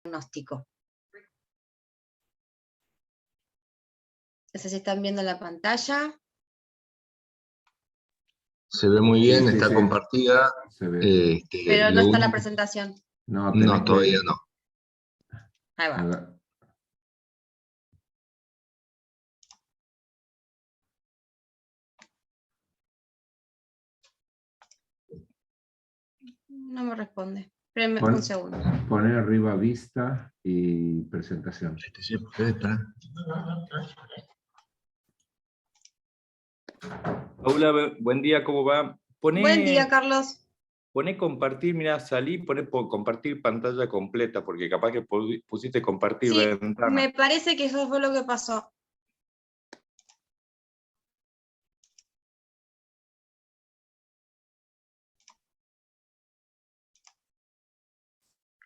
diagnóstico. No sé si están viendo la pantalla. Se ve muy bien, Sí, está sí. compartida. Se ve. Pero no está la presentación. No, No, todavía no. Ahí va. No me responde. Espérenme un segundo. Poner arriba vista y presentación. Paula, buen día, ¿cómo va? Buen día, Carlos. Pone compartir, mira, salí, pone compartir pantalla completa, porque capaz que pusiste compartir Sí, ventana. me parece que eso fue lo que pasó.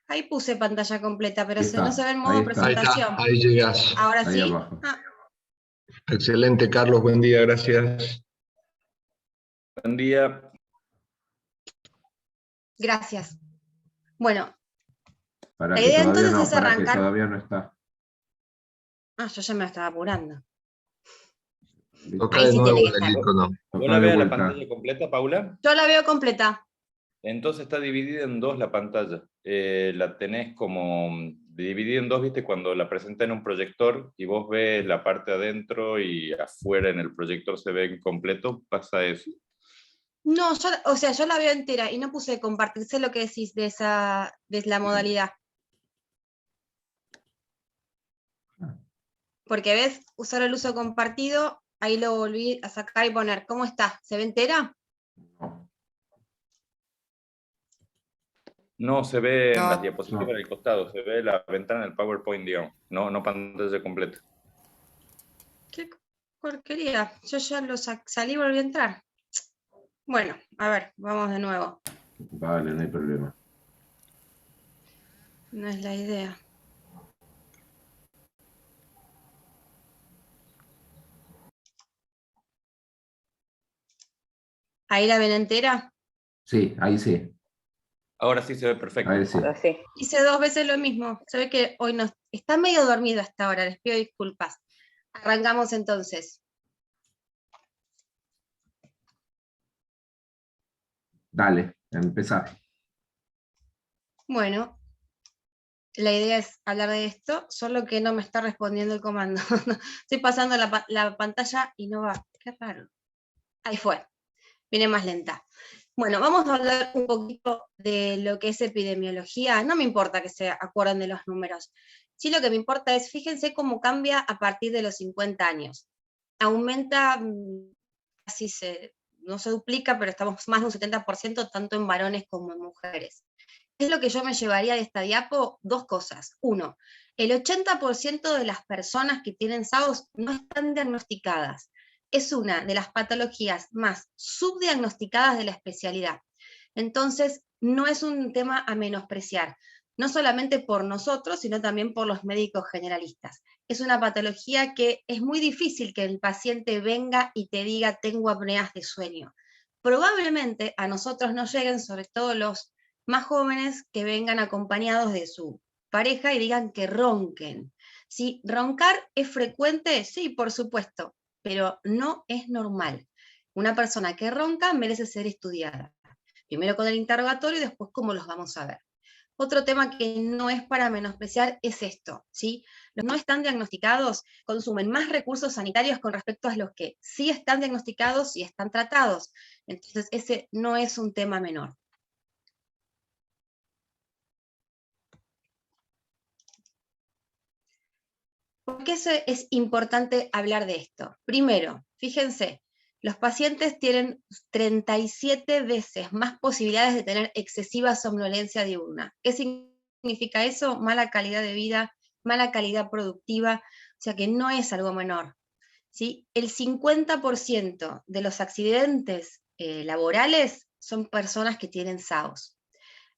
Ahí puse pantalla completa, pero no se ve el modo presentación. Ahí llegás. Ahora Ahí sí. abajo. Excelente, Carlos, buen día, gracias. Buen día. Gracias. Bueno, Para la que idea todavía entonces no, es para que arrancar. todavía no está. Yo ya me estaba apurando. Toca Ahí de sí nuevo tiene que el estar. icono. ¿Vos la ves la pantalla completa, Paula? Yo la veo completa. Entonces está dividida en dos la pantalla. La tenés como dividida en dos, ¿viste? Cuando la presenta en un proyector y vos ves la parte adentro y afuera en el proyector se ve completo, pasa eso. No, yo la veo entera y no puse compartir. Sé lo que decís de la modalidad. Porque ves, usar el uso compartido, ahí lo volví a sacar y poner. ¿Cómo está? ¿Se ve entera? No, se ve en las No. diapositivas del costado, se ve la ventana del PowerPoint, digamos, no pantalla completa. Qué porquería. Yo ya lo salí y volví a entrar. Bueno, a ver, vamos de nuevo. Vale, no hay problema. No es la idea. ¿Ahí la ven entera? Sí, ahí sí. Ahora sí se ve perfecto. Ahí sí. Hice 2 veces lo mismo. Se ve que hoy no está medio dormido hasta ahora, les pido disculpas. Arrancamos entonces. Dale, empezar. Bueno, la idea es hablar de esto, solo que no me está respondiendo el comando. Estoy pasando la pantalla y no va. Qué raro. Ahí fue. Viene más lenta. Bueno, vamos a hablar un poquito de lo que es epidemiología. No me importa que se acuerden de los números. Sí, lo que me importa es, fíjense cómo cambia a partir de los 50 años. Aumenta, casi no se duplica, pero estamos más de un 70% tanto en varones como en mujeres. ¿Qué es lo que yo me llevaría de esta diapo? 2 cosas. 1, el 80% de las personas que tienen SAOS no están diagnosticadas. Es una de las patologías más subdiagnosticadas de la especialidad. Entonces, no es un tema a menospreciar, no solamente por nosotros, sino también por los médicos generalistas. Es una patología que es muy difícil que el paciente venga y te diga tengo apneas de sueño. Probablemente a nosotros nos lleguen, sobre todo los más jóvenes, que vengan acompañados de su pareja y digan que ronquen. ¿Sí? ¿Roncar es frecuente? Sí, por supuesto, pero no es normal. Una persona que ronca merece ser estudiada. Primero con el interrogatorio y después cómo los vamos a ver. Otro tema que no es para menospreciar es esto, ¿sí? Los no están diagnosticados consumen más recursos sanitarios con respecto a los que sí están diagnosticados y están tratados. Entonces, ese no es un tema menor. ¿Por qué es importante hablar de esto? Primero, fíjense, los pacientes tienen 37 veces más posibilidades de tener excesiva somnolencia diurna. ¿Qué significa eso? Mala calidad de vida, mala calidad productiva, o sea que no es algo menor. ¿Sí? El 50% de los accidentes laborales son personas que tienen SAOS.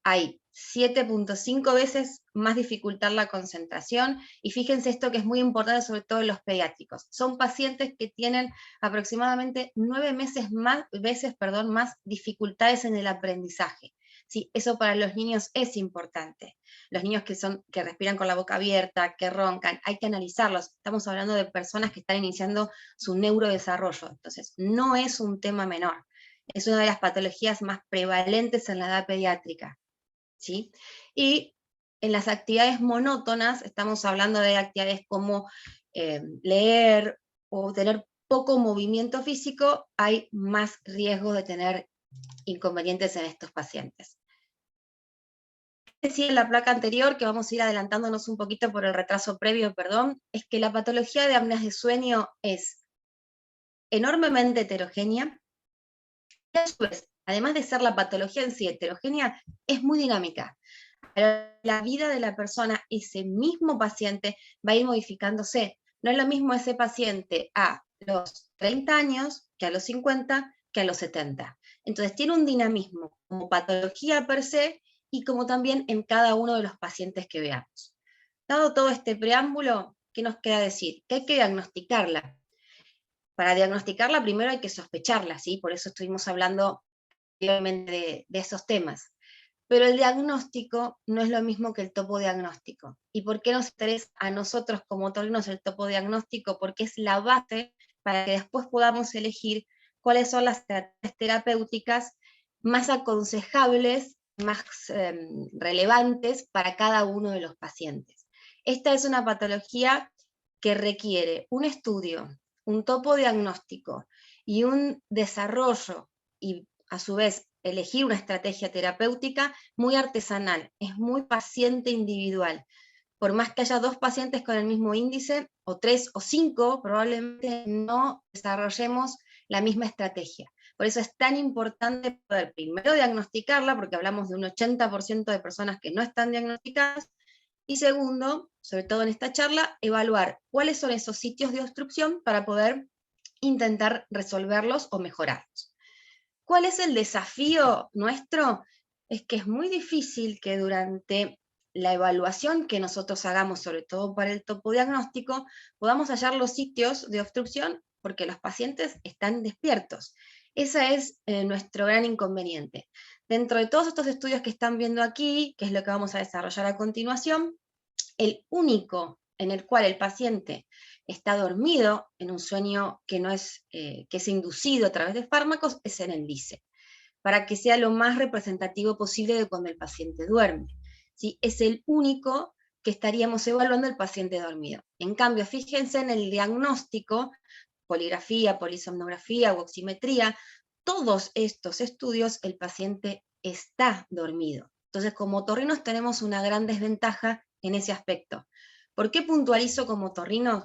Hay 7.5 veces más dificultad la concentración, y fíjense esto que es muy importante, sobre todo en los pediátricos. Son pacientes que tienen aproximadamente 9 veces más dificultades en el aprendizaje. ¿sí? Eso para los niños es importante. Los niños que respiran con la boca abierta, que roncan, hay que analizarlos. Estamos hablando de personas que están iniciando su neurodesarrollo, entonces no es un tema menor. Es una de las patologías más prevalentes en la edad pediátrica, ¿sí? Y en las actividades monótonas, estamos hablando de actividades como leer o tener poco movimiento físico, hay más riesgo de tener inconvenientes en estos pacientes. Decía en la placa anterior, que vamos a ir adelantándonos un poquito por el retraso previo, perdón, es que la patología de apneas de sueño es enormemente heterogénea, y a su vez, además de ser la patología en sí heterogénea, es muy dinámica. Pero la vida de la persona, ese mismo paciente, va a ir modificándose. No es lo mismo ese paciente a los 30 años, que a los 50, que a los 70. Entonces tiene un dinamismo como patología per se, y como también en cada uno de los pacientes que veamos. Dado todo este preámbulo, ¿qué nos queda decir? Que hay que diagnosticarla. Para diagnosticarla primero hay que sospecharla, ¿sí? Por eso estuvimos hablando anteriormente de esos temas. Pero el diagnóstico no es lo mismo que el topodiagnóstico. ¿Y por qué nos interesa a nosotros como otorrinos el topodiagnóstico? Porque es la base para que después podamos elegir cuáles son las estrategias terapéuticas más aconsejables, más relevantes para cada uno de los pacientes. Esta es una patología que requiere un estudio, un topodiagnóstico y un desarrollo, y a su vez elegir una estrategia terapéutica muy artesanal, es muy paciente individual. Por más que haya 2 pacientes con el mismo índice, o 3 o 5, probablemente no desarrollemos la misma estrategia. Por eso es tan importante poder primero diagnosticarla, porque hablamos de un 80% de personas que no están diagnosticadas, y segundo, sobre todo en esta charla, evaluar cuáles son esos sitios de obstrucción para poder intentar resolverlos o mejorarlos. ¿Cuál es el desafío nuestro? Es que es muy difícil que durante la evaluación que nosotros hagamos, sobre todo para el topodiagnóstico, podamos hallar los sitios de obstrucción porque los pacientes están despiertos. Ese es nuestro gran inconveniente. Dentro de todos estos estudios que están viendo aquí, que es lo que vamos a desarrollar a continuación, el único en el cual el paciente está dormido en un sueño que no es, que es inducido a través de fármacos, es en el LICE, para que sea lo más representativo posible de cuando el paciente duerme, ¿sí? Es el único que estaríamos evaluando el paciente dormido. En cambio, fíjense en el diagnóstico, poligrafía, polisomnografía u oximetría, todos estos estudios el paciente está dormido. Entonces, como otorrinos tenemos una gran desventaja en ese aspecto. ¿Por qué puntualizo como otorrinos?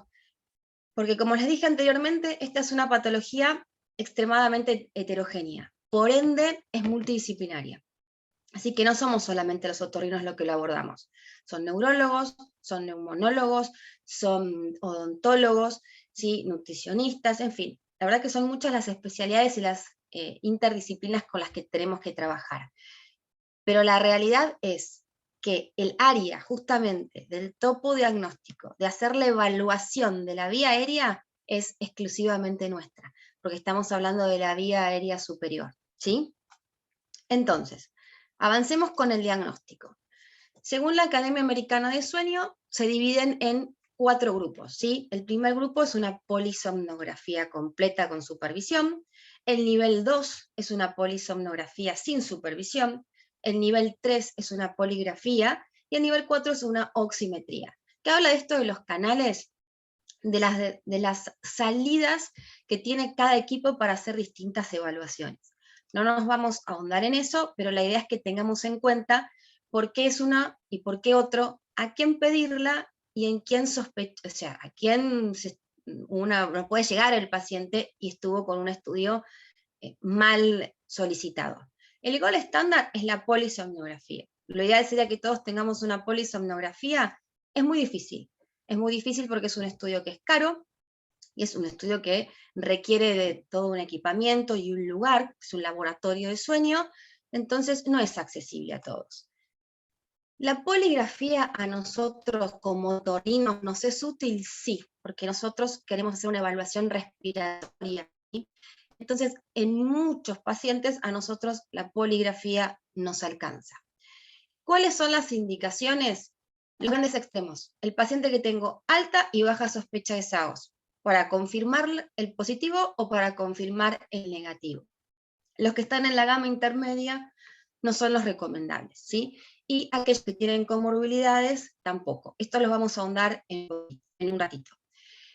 Porque como les dije anteriormente, esta es una patología extremadamente heterogénea, por ende es multidisciplinaria. Así que no somos solamente los otorrinos los que lo abordamos, son neurólogos, son neumonólogos, son odontólogos, ¿sí? Nutricionistas, en fin. La verdad que son muchas las especialidades y las interdisciplinas con las que tenemos que trabajar. Pero la realidad es que el área justamente del topodiagnóstico, de hacer la evaluación de la vía aérea, es exclusivamente nuestra, porque estamos hablando de la vía aérea superior, ¿sí? Entonces, avancemos con el diagnóstico. Según la Academia Americana de Sueño, se dividen en 4 grupos, ¿sí? El primer grupo es una polisomnografía completa con supervisión, el nivel 2 es una polisomnografía sin supervisión, el nivel 3 es una poligrafía, y el nivel 4 es una oximetría. ¿Qué habla de esto de los canales? De las salidas que tiene cada equipo para hacer distintas evaluaciones. No nos vamos a ahondar en eso, pero la idea es que tengamos en cuenta por qué es una y por qué otro, a quién pedirla y en quién sospecha, o sea, a quién no puede llegar el paciente y estuvo con un estudio mal solicitado. El gol estándar es la polisomnografía. Lo ideal sería que todos tengamos una polisomnografía. Es muy difícil. Es muy difícil porque es un estudio que es caro y es un estudio que requiere de todo un equipamiento y un lugar, es un laboratorio de sueño, entonces no es accesible a todos. La poligrafía a nosotros como otorrinos nos es útil, sí, porque nosotros queremos hacer una evaluación respiratoria, ¿sí? Entonces, en muchos pacientes a nosotros la poligrafía nos alcanza. ¿Cuáles son las indicaciones? Los grandes extremos. El paciente que tengo alta y baja sospecha de SAOS, para confirmar el positivo o para confirmar el negativo. Los que están en la gama intermedia no son los recomendables, ¿sí? Y aquellos que tienen comorbilidades, tampoco. Esto lo vamos a ahondar en un ratito.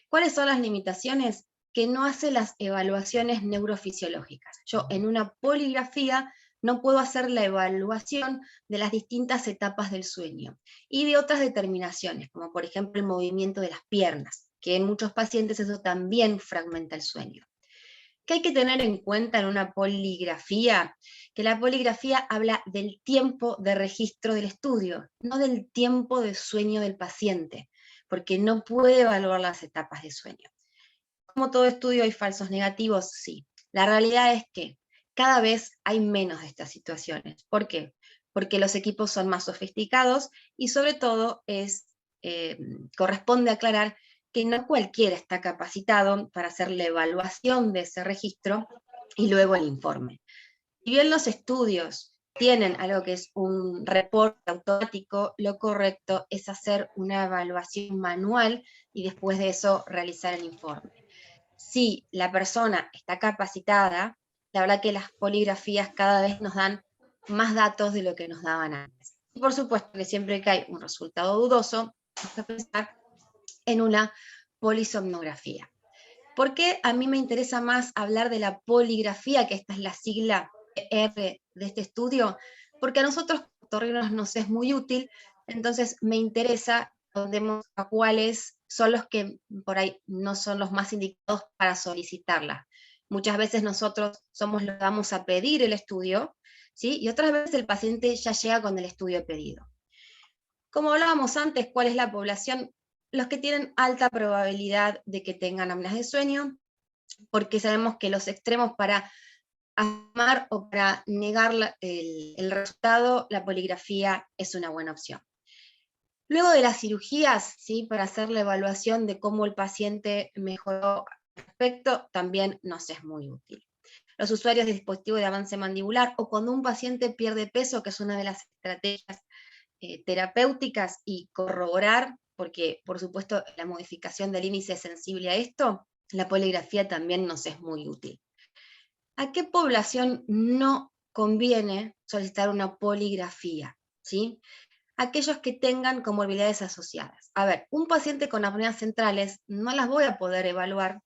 ¿Cuáles son las limitaciones? Que no hace las evaluaciones neurofisiológicas. Yo en una poligrafía no puedo hacer la evaluación de las distintas etapas del sueño y de otras determinaciones, como por ejemplo el movimiento de las piernas, que en muchos pacientes eso también fragmenta el sueño. ¿Qué hay que tener en cuenta en una poligrafía? Que la poligrafía habla del tiempo de registro del estudio, no del tiempo de sueño del paciente, porque no puede evaluar las etapas de sueño. Como todo estudio hay falsos negativos, sí. La realidad es que cada vez hay menos de estas situaciones. ¿Por qué? Porque los equipos son más sofisticados y sobre todo corresponde aclarar que no cualquiera está capacitado para hacer la evaluación de ese registro y luego el informe. Si bien los estudios tienen algo que es un reporte automático, lo correcto es hacer una evaluación manual y después de eso realizar el informe. Si la persona está capacitada, la verdad que las poligrafías cada vez nos dan más datos de lo que nos daban antes. Y por supuesto que siempre que hay un resultado dudoso, vamos a pensar en una polisomnografía. ¿Por qué a mí me interesa más hablar de la poligrafía, que esta es la sigla R de este estudio? Porque a nosotros otorrinos nos es muy útil, entonces me interesa a cuáles son los que por ahí no son los más indicados para solicitarla. Muchas veces nosotros somos los que vamos a pedir el estudio, ¿sí? Y otras veces el paciente ya llega con el estudio pedido. Como hablábamos antes, ¿cuál es la población? Los que tienen alta probabilidad de que tengan apneas de sueño, porque sabemos que los extremos para afirmar o para negar el resultado, la poligrafía es una buena opción. Luego de las cirugías, ¿sí? Para hacer la evaluación de cómo el paciente mejoró al respecto, también nos es muy útil. Los usuarios de dispositivos de avance mandibular o cuando un paciente pierde peso, que es una de las estrategias terapéuticas, y corroborar, porque por supuesto la modificación del índice es sensible a esto, la poligrafía también nos es muy útil. ¿A qué población no conviene solicitar una poligrafía? ¿Sí? Aquellos que tengan comorbilidades asociadas. A ver, un paciente con apneas centrales no las voy a poder evaluar,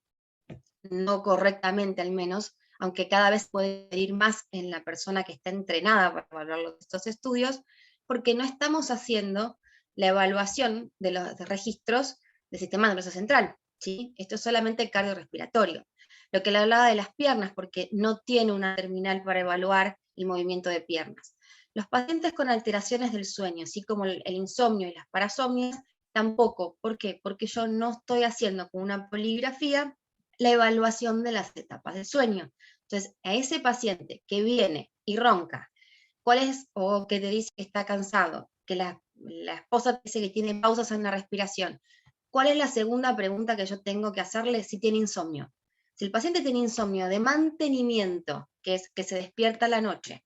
no correctamente al menos, aunque cada vez puede ir más en la persona que está entrenada para evaluar estos estudios, porque no estamos haciendo la evaluación de los registros del sistema nervioso central, ¿sí? Esto es solamente cardiorrespiratorio. Lo que le hablaba de las piernas, porque no tiene una terminal para evaluar el movimiento de piernas. Los pacientes con alteraciones del sueño, así como el insomnio y las parasomnias, tampoco. ¿Por qué? Porque yo no estoy haciendo con una poligrafía la evaluación de las etapas del sueño. Entonces, a ese paciente que viene y ronca, ¿cuál es? O que te dice que está cansado, que la esposa te dice que tiene pausas en la respiración. ¿Cuál es la segunda pregunta que yo tengo que hacerle si tiene insomnio? Si el paciente tiene insomnio de mantenimiento, que es que se despierta a la noche,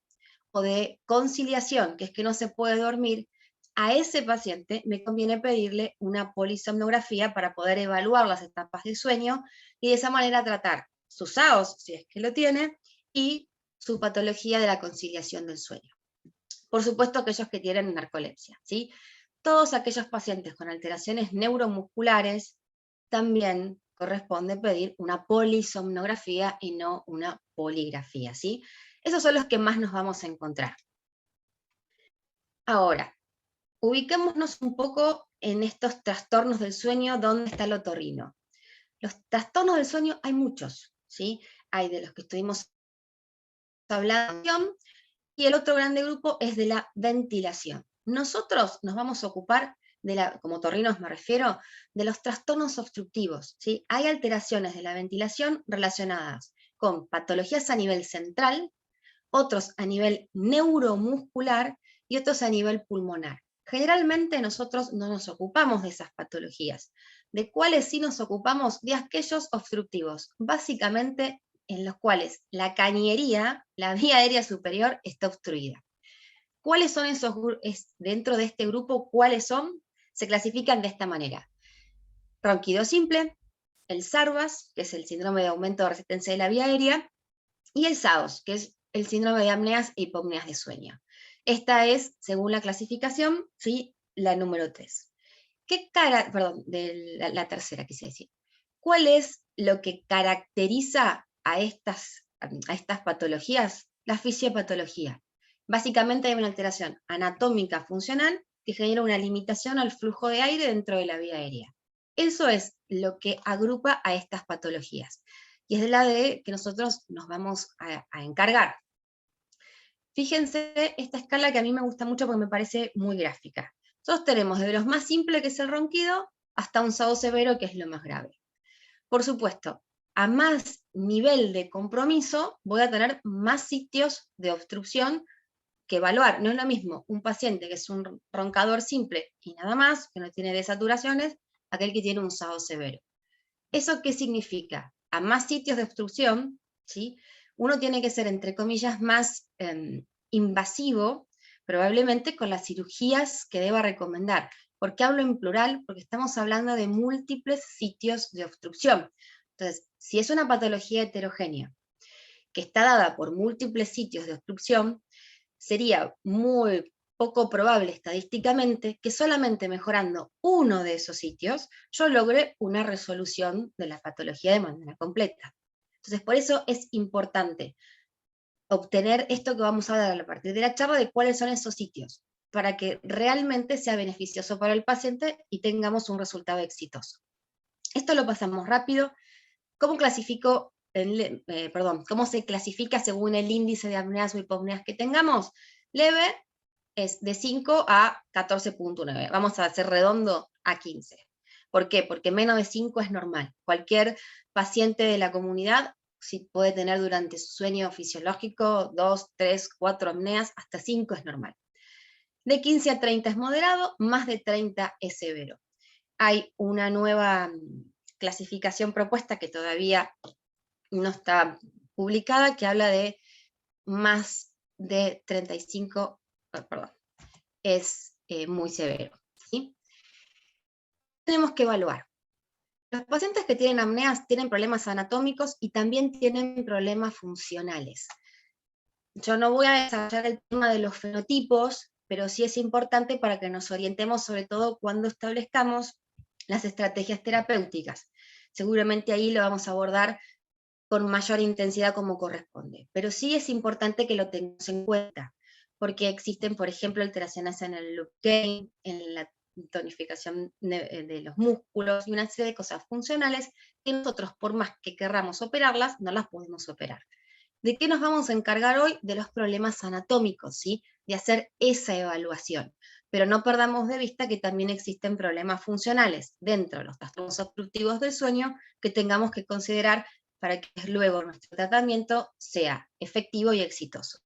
o de conciliación, que es que no se puede dormir, a ese paciente me conviene pedirle una polisomnografía para poder evaluar las etapas del sueño y de esa manera tratar sus SAOS, si es que lo tiene, y su patología de la conciliación del sueño. Por supuesto, aquellos que tienen narcolepsia, ¿sí? Todos aquellos pacientes con alteraciones neuromusculares también corresponde pedir una polisomnografía y no una poligrafía, ¿sí? Esos son los que más nos vamos a encontrar. Ahora, ubiquémonos un poco en estos trastornos del sueño, ¿dónde está el otorrino? Los trastornos del sueño hay muchos, ¿sí? Hay de los que estuvimos hablando, y el otro grande grupo es de la ventilación. Nosotros nos vamos a ocupar, como otorrinos me refiero, de los trastornos obstructivos, ¿sí? Hay alteraciones de la ventilación relacionadas con patologías a nivel central, otros a nivel neuromuscular y otros a nivel pulmonar. Generalmente nosotros no nos ocupamos de esas patologías. ¿De cuáles sí nos ocupamos? De aquellos obstructivos, básicamente en los cuales la cañería, la vía aérea superior, está obstruida. ¿Cuáles son esos, dentro de este grupo, cuáles son? Se clasifican de esta manera. Ronquido simple, el SARVAS, que es el síndrome de aumento de resistencia de la vía aérea, y el SAOS, que es el síndrome de apneas e hipopneas de sueño. Esta es, según la clasificación, ¿sí?, la número 3. La tercera quise decir. ¿Cuál es lo que caracteriza a estas patologías? La fisiopatología. Básicamente hay una alteración anatómica funcional que genera una limitación al flujo de aire dentro de la vía aérea. Eso es lo que agrupa a estas patologías. Y es de la que nosotros nos vamos a encargar. Fíjense esta escala que a mí me gusta mucho porque me parece muy gráfica. Nosotros tenemos desde lo más simple, que es el ronquido, hasta un SAO severo, que es lo más grave. Por supuesto, a más nivel de compromiso, voy a tener más sitios de obstrucción que evaluar. No es lo mismo un paciente que es un roncador simple y nada más, que no tiene desaturaciones, aquel que tiene un SAO severo. ¿Eso qué significa? A más sitios de obstrucción, ¿sí?, uno tiene que ser, entre comillas, más invasivo, probablemente con las cirugías que deba recomendar. ¿Por qué hablo en plural? Porque estamos hablando de múltiples sitios de obstrucción. Entonces, si es una patología heterogénea que está dada por múltiples sitios de obstrucción, sería muy poco probable estadísticamente que solamente mejorando uno de esos sitios yo logre una resolución de la patología de manera completa. Entonces, por eso es importante obtener esto que vamos a hablar a partir de la charla, de cuáles son esos sitios, para que realmente sea beneficioso para el paciente y tengamos un resultado exitoso. Esto lo pasamos rápido. ¿Cómo cómo se clasifica según el índice de apneas o hipopneas que tengamos? Leve es de 5 a 14.9. Vamos a hacer redondo a 15. ¿Por qué? Porque menos de 5 es normal. Cualquier paciente de la comunidad sí puede tener durante su sueño fisiológico 2, 3, 4 apneas, hasta 5 es normal. De 15 a 30 es moderado, más de 30 es severo. Hay una nueva clasificación propuesta que todavía no está publicada, que habla de más de 35, es muy severo, ¿sí? Tenemos que evaluar. Los pacientes que tienen apneas tienen problemas anatómicos y también tienen problemas funcionales. Yo no voy a desarrollar el tema de los fenotipos, pero sí es importante para que nos orientemos, sobre todo cuando establezcamos las estrategias terapéuticas. Seguramente ahí lo vamos a abordar con mayor intensidad como corresponde. Pero sí es importante que lo tengamos en cuenta, porque existen, por ejemplo, alteraciones en el loop gain, en la tonificación de los músculos y una serie de cosas funcionales que nosotros, por más que querramos operarlas, no las podemos operar. ¿De qué nos vamos a encargar hoy? De los problemas anatómicos, ¿sí? De hacer esa evaluación. Pero no perdamos de vista que también existen problemas funcionales dentro de los trastornos obstructivos del sueño que tengamos que considerar para que luego nuestro tratamiento sea efectivo y exitoso.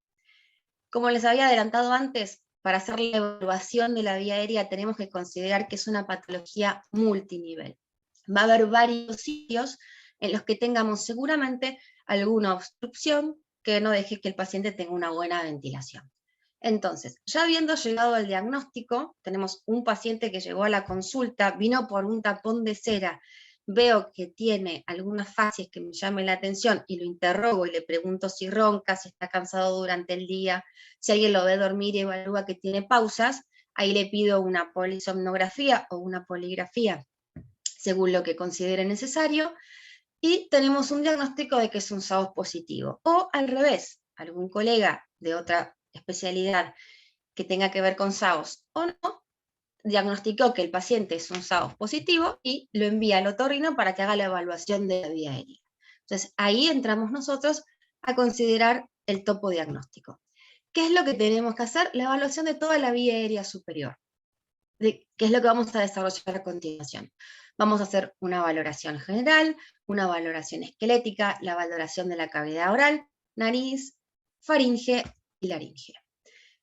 Como les había adelantado antes, para hacer la evaluación de la vía aérea tenemos que considerar que es una patología multinivel. Va a haber varios sitios en los que tengamos seguramente alguna obstrucción que no deje que el paciente tenga una buena ventilación. Entonces, ya habiendo llegado al diagnóstico, tenemos un paciente que llegó a la consulta, vino por un tapón de cera, veo que tiene algunas facies que me llamen la atención y lo interrogo y le pregunto si ronca, si está cansado durante el día, si alguien lo ve dormir y evalúa que tiene pausas, ahí le pido una polisomnografía o una poligrafía, según lo que considere necesario, y tenemos un diagnóstico de que es un SAOS positivo. O al revés, algún colega de otra especialidad que tenga que ver con SAOS o no, diagnosticó que el paciente es un SAOS positivo y lo envía al otorrino para que haga la evaluación de la vía aérea. Entonces ahí entramos nosotros a considerar el topo diagnóstico. ¿Qué es lo que tenemos que hacer? La evaluación de toda la vía aérea superior, que es lo que vamos a desarrollar a continuación. Vamos a hacer una valoración general, una valoración esquelética, la valoración de la cavidad oral, nariz, faringe y laringe.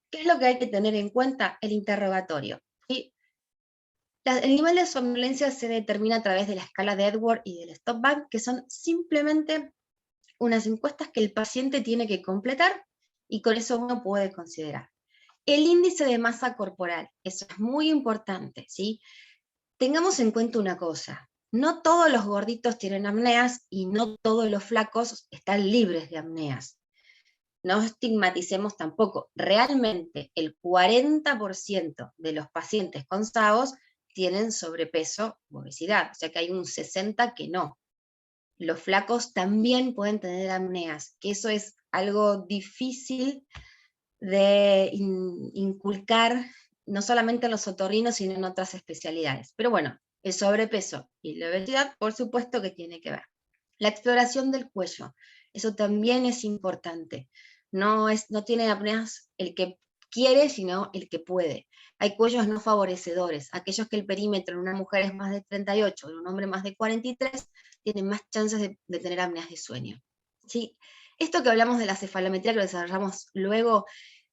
¿Qué es lo que hay que tener en cuenta? El interrogatorio. ¿Sí? El nivel de somnolencia se determina a través de la escala de Edwards y del Stop Band, que son simplemente unas encuestas que el paciente tiene que completar y con eso uno puede considerar. El índice de masa corporal, eso es muy importante, ¿sí? Tengamos en cuenta una cosa, no todos los gorditos tienen apneas y no todos los flacos están libres de apneas. No estigmaticemos tampoco, realmente el 40% de los pacientes con SAOS tienen sobrepeso u obesidad, o sea que hay un 60% que no. Los flacos también pueden tener apneas, que eso es algo difícil de inculcar, no solamente en los otorrinos, sino en otras especialidades. Pero bueno, el sobrepeso y la obesidad, por supuesto que tiene que ver. La exploración del cuello, eso también es importante. No tiene apneas el que quiere, sino el que puede. Hay cuellos no favorecedores, aquellos que el perímetro en una mujer es más de 38, en un hombre más de 43, tienen más chances de tener apneas de sueño. ¿Sí? Esto que hablamos de la cefalometría, que lo desarrollamos luego,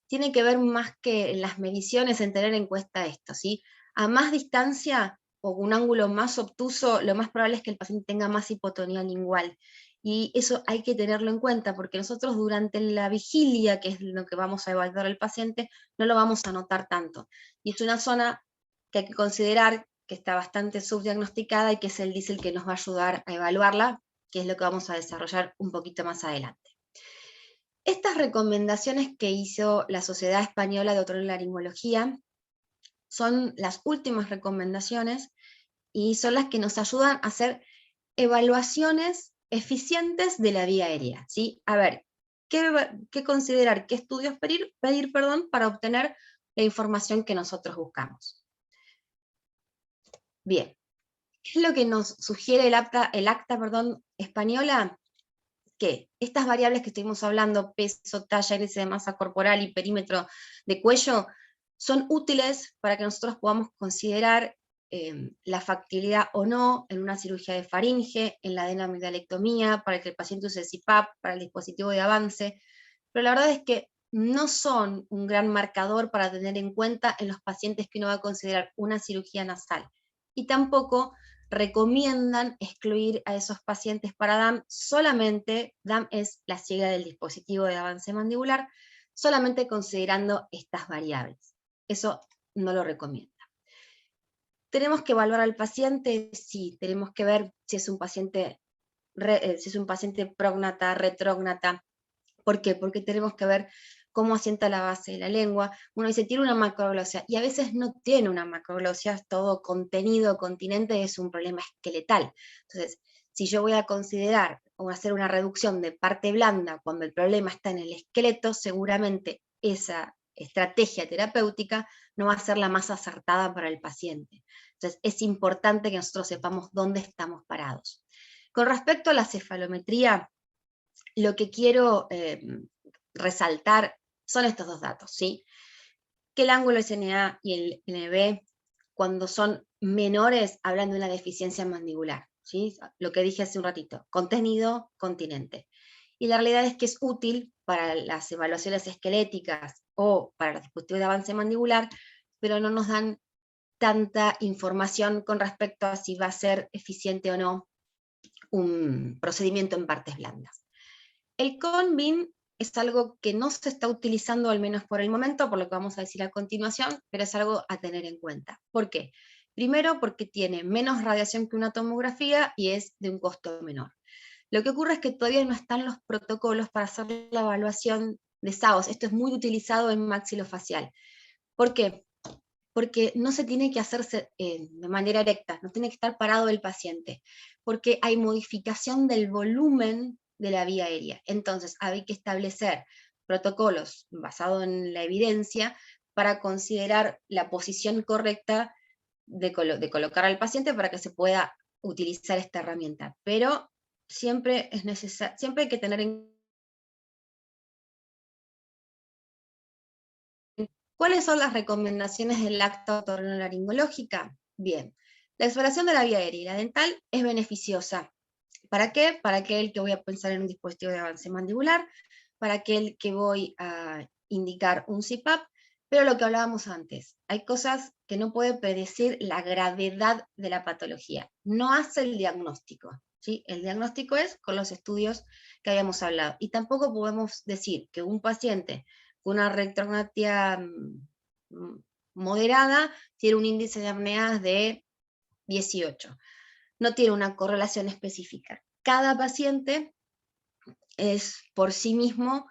tiene que ver más que en las mediciones, en tener en cuenta esto, ¿sí? A más distancia o un ángulo más obtuso, lo más probable es que el paciente tenga más hipotonía lingual. Y eso hay que tenerlo en cuenta, porque nosotros durante la vigilia, que es lo que vamos a evaluar al paciente, no lo vamos a notar tanto. Y es una zona que hay que considerar que está bastante subdiagnosticada y que es el DISEL que nos va a ayudar a evaluarla, que es lo que vamos a desarrollar un poquito más adelante. Estas recomendaciones que hizo la Sociedad Española de Otorrinolaringología son las últimas recomendaciones y son las que nos ayudan a hacer evaluaciones eficientes de la vía aérea, ¿sí? A ver, ¿qué considerar? ¿Qué estudios pedir, para obtener la información que nosotros buscamos? Bien, ¿qué es lo que nos sugiere el acta española? Que estas variables que estuvimos hablando, peso, talla, índice de masa corporal y perímetro de cuello, son útiles para que nosotros podamos considerar la factibilidad o no en una cirugía de faringe, en la adenamigdalectomía, para que el paciente use CPAP, para el dispositivo de avance, pero la verdad es que no son un gran marcador para tener en cuenta en los pacientes que uno va a considerar una cirugía nasal, y tampoco recomiendan excluir a esos pacientes para DAM, solamente, DAM es la sigla del dispositivo de avance mandibular, solamente considerando estas variables. Eso no lo recomienda. ¿Tenemos que evaluar al paciente? Sí, tenemos que ver si es un paciente, prógnata, retrógnata. ¿Por qué? Porque tenemos que ver cómo asienta la base de la lengua. Uno dice, tiene una macroglosia, y a veces no tiene una macroglosia, todo contenido, continente, es un problema esqueletal. Entonces, si yo voy a considerar o hacer una reducción de parte blanda cuando el problema está en el esqueleto, seguramente esa estrategia terapéutica no va a ser la más acertada para el paciente. Entonces, es importante que nosotros sepamos dónde estamos parados. Con respecto a la cefalometría, lo que quiero resaltar son estos dos datos, ¿sí? Que el ángulo SNA y el NB, cuando son menores, hablan de una deficiencia mandibular, ¿sí? Lo que dije hace un ratito, contenido, continente. Y la realidad es que es útil para las evaluaciones esqueléticas o para los dispositivos de avance mandibular, pero no nos dan tanta información con respecto a si va a ser eficiente o no un procedimiento en partes blandas. El CONBIN es algo que no se está utilizando, al menos por el momento, por lo que vamos a decir a continuación, pero es algo a tener en cuenta. ¿Por qué? Primero, porque tiene menos radiación que una tomografía y es de un costo menor. Lo que ocurre es que todavía no están los protocolos para hacer la evaluación de SAOS. Esto es muy utilizado en maxilofacial. ¿Por qué? Porque no se tiene que hacerse de manera erecta, no tiene que estar parado el paciente, porque hay modificación del volumen de la vía aérea. Entonces hay que establecer protocolos basados en la evidencia para considerar la posición correcta de colocar al paciente para que se pueda utilizar esta herramienta. Pero siempre es necesario, siempre hay que tener en ¿Cuáles son las recomendaciones del acta otorrinolaringológica? Bien, la exploración de la vía aérea y la dental es beneficiosa. ¿Para qué? Para aquel que voy a pensar en un dispositivo de avance mandibular, para aquel que voy a indicar un CPAP, pero lo que hablábamos antes, hay cosas que no puede predecir la gravedad de la patología, no hace el diagnóstico, ¿sí? El diagnóstico es con los estudios que habíamos hablado. Y tampoco podemos decir que un paciente con una retrognatia moderada tiene un índice de apneas de 18. No tiene una correlación específica. Cada paciente es por sí mismo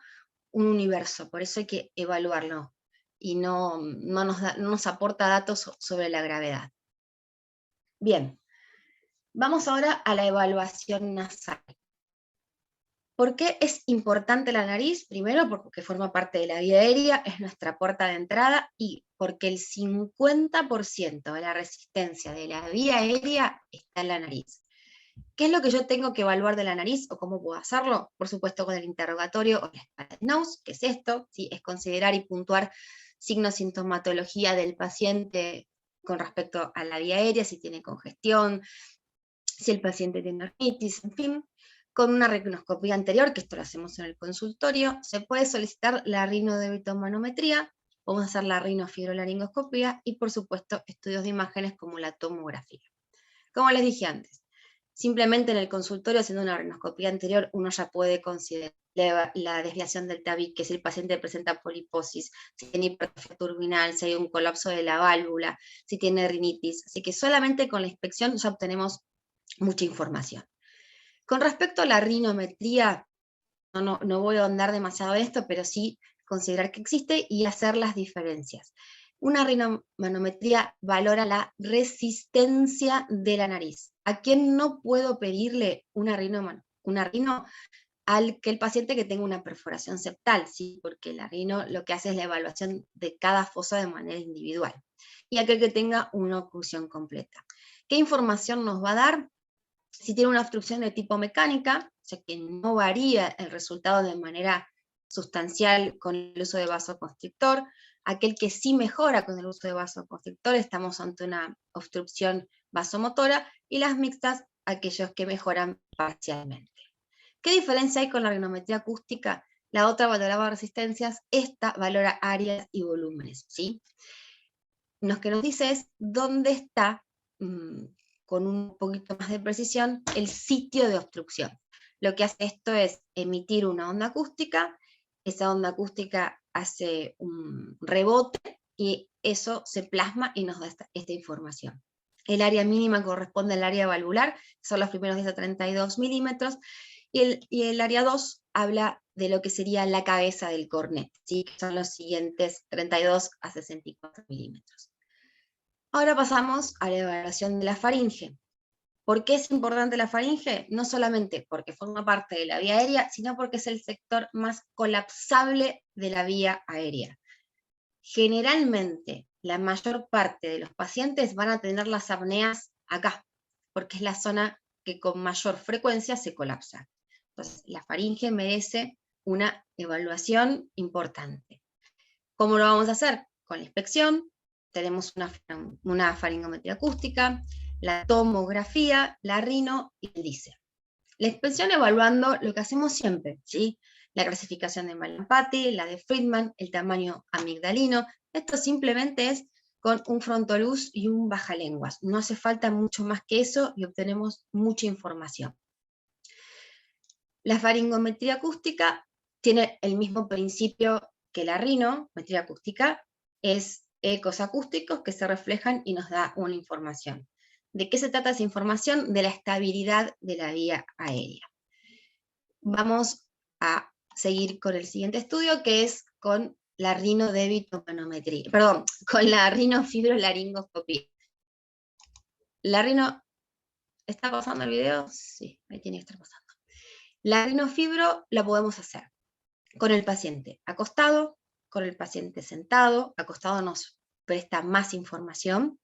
un universo, por eso hay que evaluarlo y no nos aporta datos sobre la gravedad. Bien, vamos ahora a la evaluación nasal. ¿Por qué es importante la nariz? Primero, porque forma parte de la vía aérea, es nuestra puerta de entrada, y porque el 50% de la resistencia de la vía aérea está en la nariz. ¿Qué es lo que yo tengo que evaluar de la nariz o cómo puedo hacerlo? Por supuesto con el interrogatorio o la Spalletti-Nose, que es esto, ¿sí? Es considerar y puntuar signos, sintomatología del paciente con respecto a la vía aérea, si tiene congestión, si el paciente tiene rinitis, en fin. Con una ricnoscopía anterior, que esto lo hacemos en el consultorio, se puede solicitar la rinodebitomaniometría, vamos a hacer la rinofibrolaringoscopía y por supuesto estudios de imágenes como la tomografía. Como les dije antes, simplemente en el consultorio, haciendo una rinoscopía anterior, uno ya puede considerar la desviación del tabique, si el paciente presenta poliposis, si tiene hipertrofia turbinal, si hay un colapso de la válvula, si tiene rinitis. Así que solamente con la inspección ya obtenemos mucha información. Con respecto a la rinometría, no voy a ahondar demasiado en esto, pero sí considerar que existe y hacer las diferencias. Una rinomanometría valora la resistencia de la nariz. ¿A quién no puedo pedirle una rino? Al que el paciente que tenga una perforación septal, ¿sí? Porque la rino lo que hace es la evaluación de cada fosa de manera individual. Y aquel que tenga una oclusión completa. ¿Qué información nos va a dar? Si tiene una obstrucción de tipo mecánica, o sea que no varía el resultado de manera sustancial con el uso de vasoconstrictor, aquel que sí mejora con el uso de vasoconstrictor, estamos ante una obstrucción vasomotora, y las mixtas, aquellos que mejoran parcialmente. ¿Qué diferencia hay con la rinometría acústica? La otra valoraba resistencias, esta valora áreas y volúmenes, ¿sí? Lo que nos dice es dónde está, con un poquito más de precisión, el sitio de obstrucción. Lo que hace esto es emitir una onda acústica, esa onda acústica hace un rebote y eso se plasma y nos da esta información. El área mínima corresponde al área valvular, son los primeros 10 a 32 milímetros, y el área 2 habla de lo que sería la cabeza del cornet, ¿sí? Que son los siguientes 32 a 64 milímetros. Ahora pasamos a la evaluación de la faringe. ¿Por qué es importante la faringe? No solamente porque forma parte de la vía aérea, sino porque es el sector más colapsable de la vía aérea. Generalmente, la mayor parte de los pacientes van a tener las apneas acá, porque es la zona que con mayor frecuencia se colapsa. Entonces, la faringe merece una evaluación importante. ¿Cómo lo vamos a hacer? Con la inspección. Tenemos una faringometría acústica, la tomografía, la rino y el DISE. La inspección evaluando lo que hacemos siempre, ¿sí? La clasificación de Mallampati, la de Friedman, el tamaño amigdalino. Esto simplemente es con un frontoluz y un bajalenguas. No hace falta mucho más que eso y obtenemos mucha información. La faringometría acústica tiene el mismo principio que la rinometría acústica, es ecos acústicos que se reflejan y nos da una información. ¿De qué se trata esa información? De la estabilidad de la vía aérea. Vamos a seguir con el siguiente estudio, que es con la rinodebitomaniometría, perdón, con la rinofibrolaringoscopía. La rino, ¿está pasando el video? Sí, ahí tiene que estar pasando. La rinofibro la podemos hacer con el paciente acostado, con el paciente sentado. Acostado nos presta más información,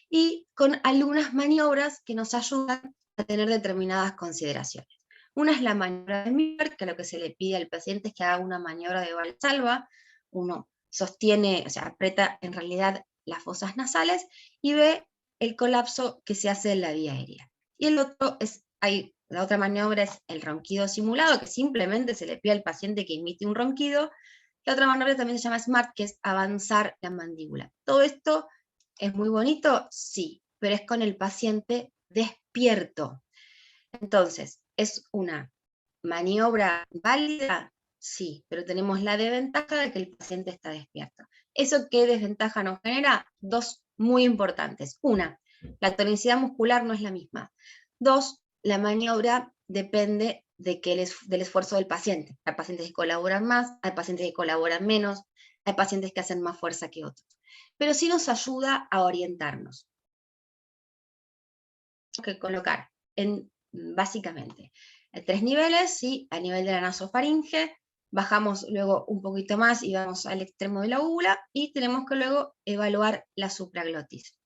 y con algunas maniobras que nos ayudan a tener determinadas consideraciones. Una es la maniobra de Miller, que lo que se le pide al paciente es que haga una maniobra de Valsalva. Uno sostiene, o sea, aprieta en realidad las fosas nasales y ve el colapso que se hace en la vía aérea. Y el otro es, la otra maniobra es el ronquido simulado, que simplemente se le pide al paciente que imite un ronquido. La otra maniobra también se llama SMART, que es avanzar la mandíbula. Todo esto ¿es muy bonito? Sí, pero es con el paciente despierto. Entonces, ¿es una maniobra válida? Sí, pero tenemos la desventaja de que el paciente está despierto. ¿Eso qué desventaja nos genera? Dos muy importantes. Una, la tonicidad muscular no es la misma. Dos, la maniobra depende del esfuerzo del paciente. Hay pacientes que colaboran más, hay pacientes que colaboran menos, hay pacientes que hacen más fuerza que otros. Pero sí nos ayuda a orientarnos. Que colocar básicamente 3 niveles, ¿sí? A nivel de la nasofaringe, bajamos luego un poquito más y vamos al extremo de la úvula, y tenemos que luego evaluar la supraglotis.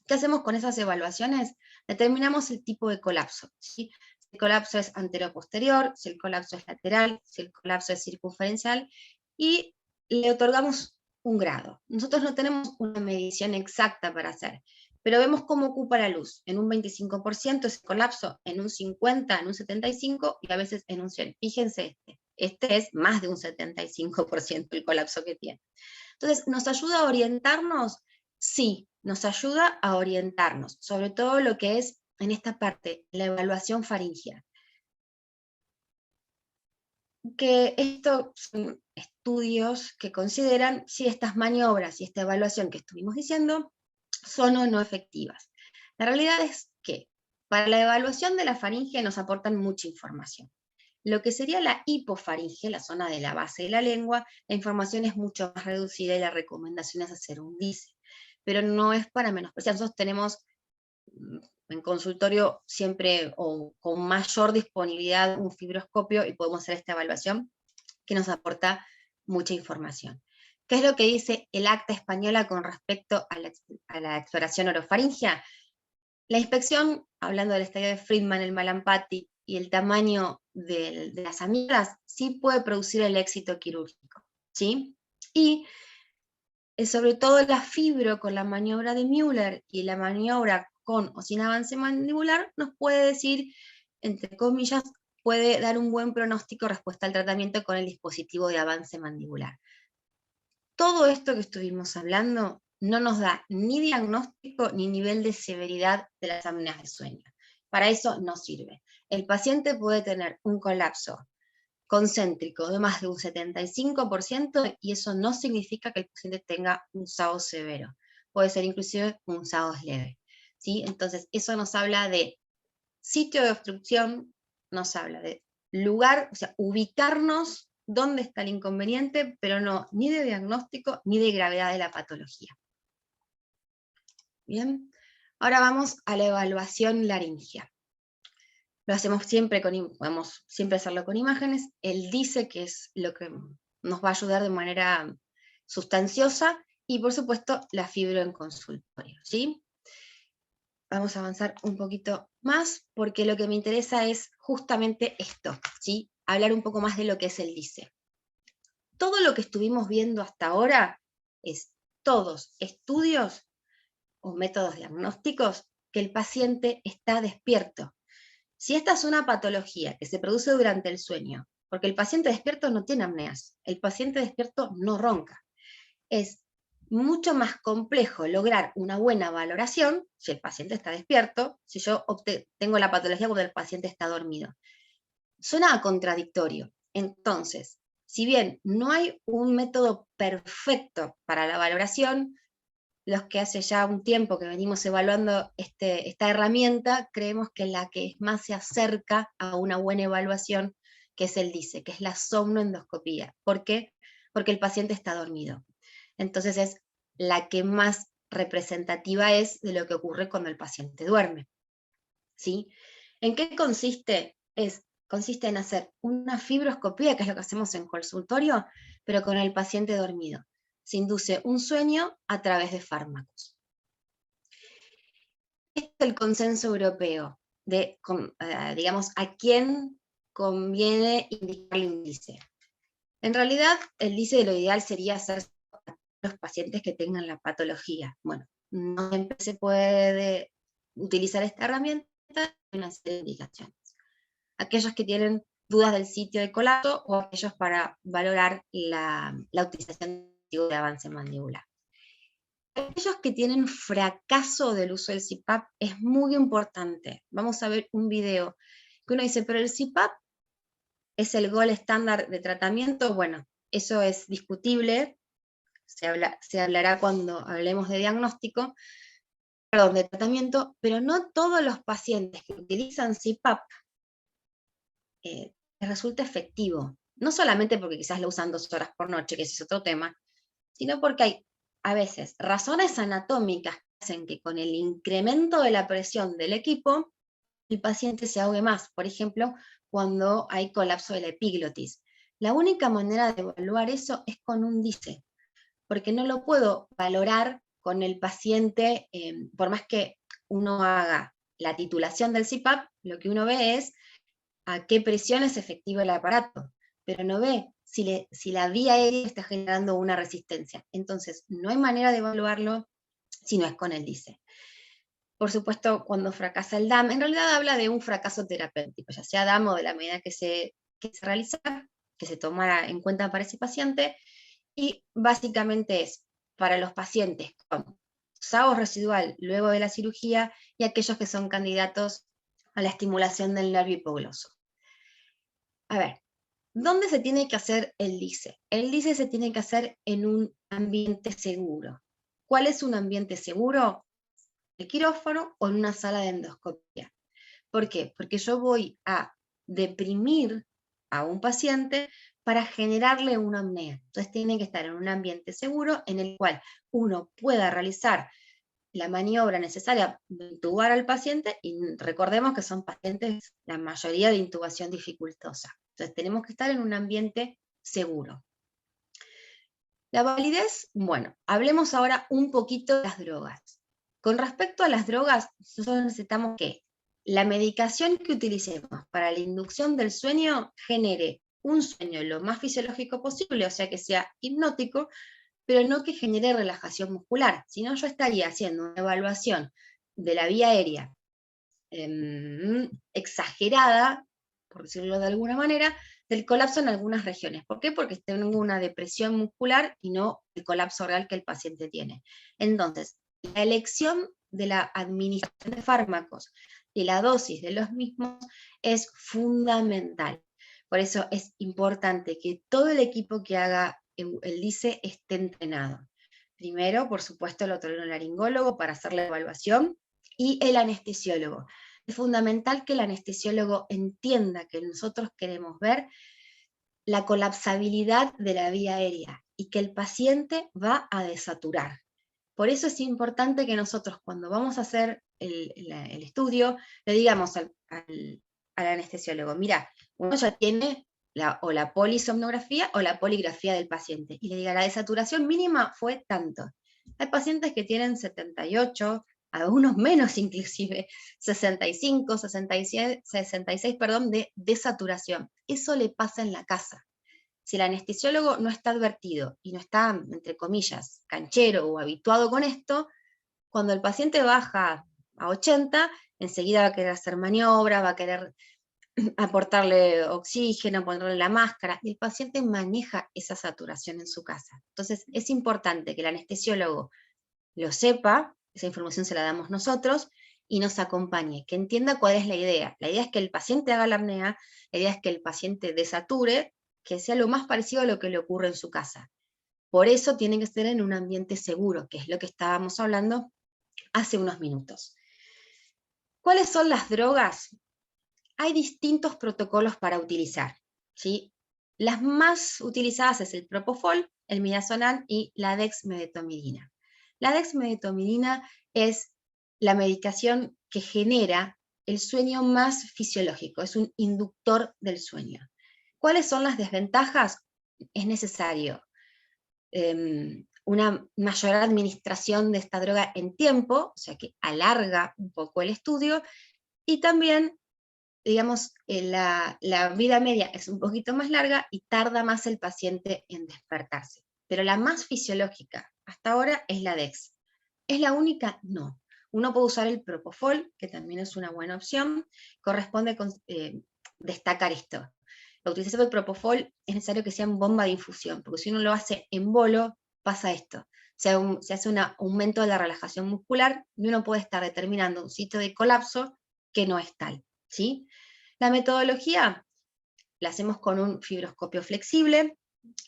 ¿Qué hacemos con esas evaluaciones? Determinamos el tipo de colapso, ¿sí? Si el colapso es anteroposterior, si el colapso es lateral, si el colapso es circunferencial, y le otorgamos un grado. Nosotros no tenemos una medición exacta para hacer, pero vemos cómo ocupa la luz. En un 25% ese colapso, en un 50%, en un 75% y a veces en un 100%. Fíjense este es más de un 75% el colapso que tiene. Entonces, ¿nos ayuda a orientarnos? Sí, nos ayuda a orientarnos, sobre todo lo que es en esta parte, la evaluación faríngea. Que estos son estudios que consideran si estas maniobras y esta evaluación que estuvimos diciendo son o no efectivas. La realidad es que para la evaluación de la faringe nos aportan mucha información. Lo que sería la hipofaringe, la zona de la base de la lengua, la información es mucho más reducida y la recomendación es hacer un DISE. Pero no es para menospreciar. Nosotros tenemos en consultorio siempre o con mayor disponibilidad un fibroscopio y podemos hacer esta evaluación que nos aporta mucha información. ¿Qué es lo que dice el acta española con respecto a la exploración orofaringea? La inspección, hablando del estadio de Friedman, el Malampati y el tamaño de las amígdalas, sí puede producir el éxito quirúrgico, ¿sí? Y sobre todo la fibro con la maniobra de Müller y la maniobra con o sin avance mandibular nos puede decir, entre comillas, puede dar un buen pronóstico respuesta al tratamiento con el dispositivo de avance mandibular. Todo esto que estuvimos hablando no nos da ni diagnóstico ni nivel de severidad de las apneas de sueño. Para eso no sirve. El paciente puede tener un colapso concéntrico de más de un 75% y eso no significa que el paciente tenga un SAO severo. Puede ser inclusive un SAO leve, ¿sí? Entonces eso nos habla de sitio de obstrucción, nos habla de lugar, o sea, ubicarnos dónde está el inconveniente, pero no ni de diagnóstico ni de gravedad de la patología. Bien, ahora vamos a la evaluación laringea. Lo hacemos siempre podemos siempre hacerlo con imágenes. El DISE, que es lo que nos va a ayudar de manera sustanciosa, y por supuesto la fibro en consultorio, ¿sí? Vamos a avanzar un poquito más, porque lo que me interesa es justamente esto, ¿sí? Hablar un poco más de lo que es el DISE. Todo lo que estuvimos viendo hasta ahora es todos estudios o métodos diagnósticos que el paciente está despierto. Si esta es una patología que se produce durante el sueño, porque el paciente despierto no tiene apneas, el paciente despierto no ronca, es mucho más complejo lograr una buena valoración si el paciente está despierto, si yo tengo la patología cuando el paciente está dormido. Suena contradictorio. Entonces, si bien no hay un método perfecto para la valoración, los que hace ya un tiempo que venimos evaluando esta herramienta, creemos que la que más se acerca a una buena evaluación, que es el DISE, que es la somnoendoscopía. ¿Por qué? Porque el paciente está dormido. Entonces es la que más representativa es de lo que ocurre cuando el paciente duerme, ¿sí? ¿En qué consiste? Consiste en hacer una fibroscopía, que es lo que hacemos en consultorio, pero con el paciente dormido. Se induce un sueño a través de fármacos. Este es el consenso europeo de, digamos, a quién conviene indicarle un DISE. En realidad, el DISE lo ideal sería hacer a los pacientes que tengan la patología. Bueno, no siempre se puede utilizar esta herramienta, hay una serie de indicaciones. Aquellos que tienen dudas del sitio de colapso o aquellos para valorar la utilización de avance mandibular. Aquellos que tienen fracaso del uso del CPAP es muy importante. Vamos a ver un video que uno dice, pero el CPAP es el gol estándar de tratamiento. Bueno, eso es discutible, se hablará cuando hablemos de diagnóstico, perdón, de tratamiento, pero no todos los pacientes que utilizan CPAP les resulta efectivo. No solamente porque quizás lo usan 2 horas por noche, que ese es otro tema, sino porque hay a veces razones anatómicas que hacen que con el incremento de la presión del equipo, el paciente se ahogue más. Por ejemplo, cuando hay colapso de la epiglotis. La única manera de evaluar eso es con un DISE, porque no lo puedo valorar con el paciente, por más que uno haga la titulación del CPAP, lo que uno ve es a qué presión es efectivo el aparato, pero no ve si la vía aérea está generando una resistencia. Entonces, no hay manera de evaluarlo si no es con el DISE. Por supuesto, cuando fracasa el DAM, en realidad habla de un fracaso terapéutico, ya sea DAM o de la medida que se realizara, que se tomara en cuenta para ese paciente, y básicamente es para los pacientes con SAOS residual luego de la cirugía y aquellos que son candidatos a la estimulación del nervio hipogloso. A ver, ¿dónde se tiene que hacer el DISE? El DISE se tiene que hacer en un ambiente seguro. ¿Cuál es un ambiente seguro? ¿El quirófano o en una sala de endoscopia? ¿Por qué? Porque yo voy a deprimir a un paciente para generarle una apnea. Entonces tiene que estar en un ambiente seguro en el cual uno pueda realizar la maniobra necesaria de intubar al paciente, y recordemos que son pacientes, la mayoría de intubación dificultosa. Entonces tenemos que estar en un ambiente seguro. La validez, bueno, hablemos ahora un poquito de las drogas. Con respecto a las drogas, nosotros necesitamos que la medicación que utilicemos para la inducción del sueño genere un sueño lo más fisiológico posible, o sea que sea hipnótico, pero no que genere relajación muscular, sino yo estaría haciendo una evaluación de la vía aérea exagerada, por decirlo de alguna manera, del colapso en algunas regiones. ¿Por qué? Porque tengo una depresión muscular y no el colapso real que el paciente tiene. Entonces, la elección de la administración de fármacos y la dosis de los mismos es fundamental. Por eso es importante que todo el equipo que haga el DISE esté entrenado. Primero, por supuesto, el otorrinolaringólogo para hacer la evaluación y el anestesiólogo. Es fundamental que el anestesiólogo entienda que nosotros queremos ver la colapsabilidad de la vía aérea y que el paciente va a desaturar. Por eso es importante que nosotros, cuando vamos a hacer el estudio, le digamos al anestesiólogo, mira, uno ya tiene o la polisomnografía o la poligrafía del paciente, y le diga, la desaturación mínima fue tanto. Hay pacientes que tienen 78, algunos menos inclusive, 65, 66, perdón, de desaturación. Eso le pasa en la casa. Si el anestesiólogo no está advertido y no está, entre comillas, canchero o habituado con esto, cuando el paciente baja a 80, enseguida va a querer hacer maniobra, va a querer aportarle oxígeno, ponerle la máscara, y el paciente maneja esa saturación en su casa. Entonces es importante que el anestesiólogo lo sepa, esa información se la damos nosotros, y nos acompañe, que entienda cuál es la idea. La idea es que el paciente haga la apnea, la idea es que el paciente desature, que sea lo más parecido a lo que le ocurre en su casa. Por eso tiene que ser en un ambiente seguro, que es lo que estábamos hablando hace unos minutos. ¿Cuáles son las drogas? Hay distintos protocolos para utilizar, ¿sí? Las más utilizadas es el propofol, el midazolam y la dexmedetomidina. La dexmedetomidina es la medicación que genera el sueño más fisiológico, es un inductor del sueño. ¿Cuáles son las desventajas? Es necesario una mayor administración de esta droga en tiempo, o sea que alarga un poco el estudio, y también, digamos, la vida media es un poquito más larga y tarda más el paciente en despertarse. Pero la más fisiológica hasta ahora es la DEX. ¿Es la única? No. Uno puede usar el propofol, que también es una buena opción. Corresponde destacar esto. La utilización del propofol es necesario que sea en bomba de infusión, porque si uno lo hace en bolo, pasa esto. Se hace un aumento de la relajación muscular y uno puede estar determinando un sitio de colapso que no es tal, ¿sí? La metodología la hacemos con un fibroscopio flexible,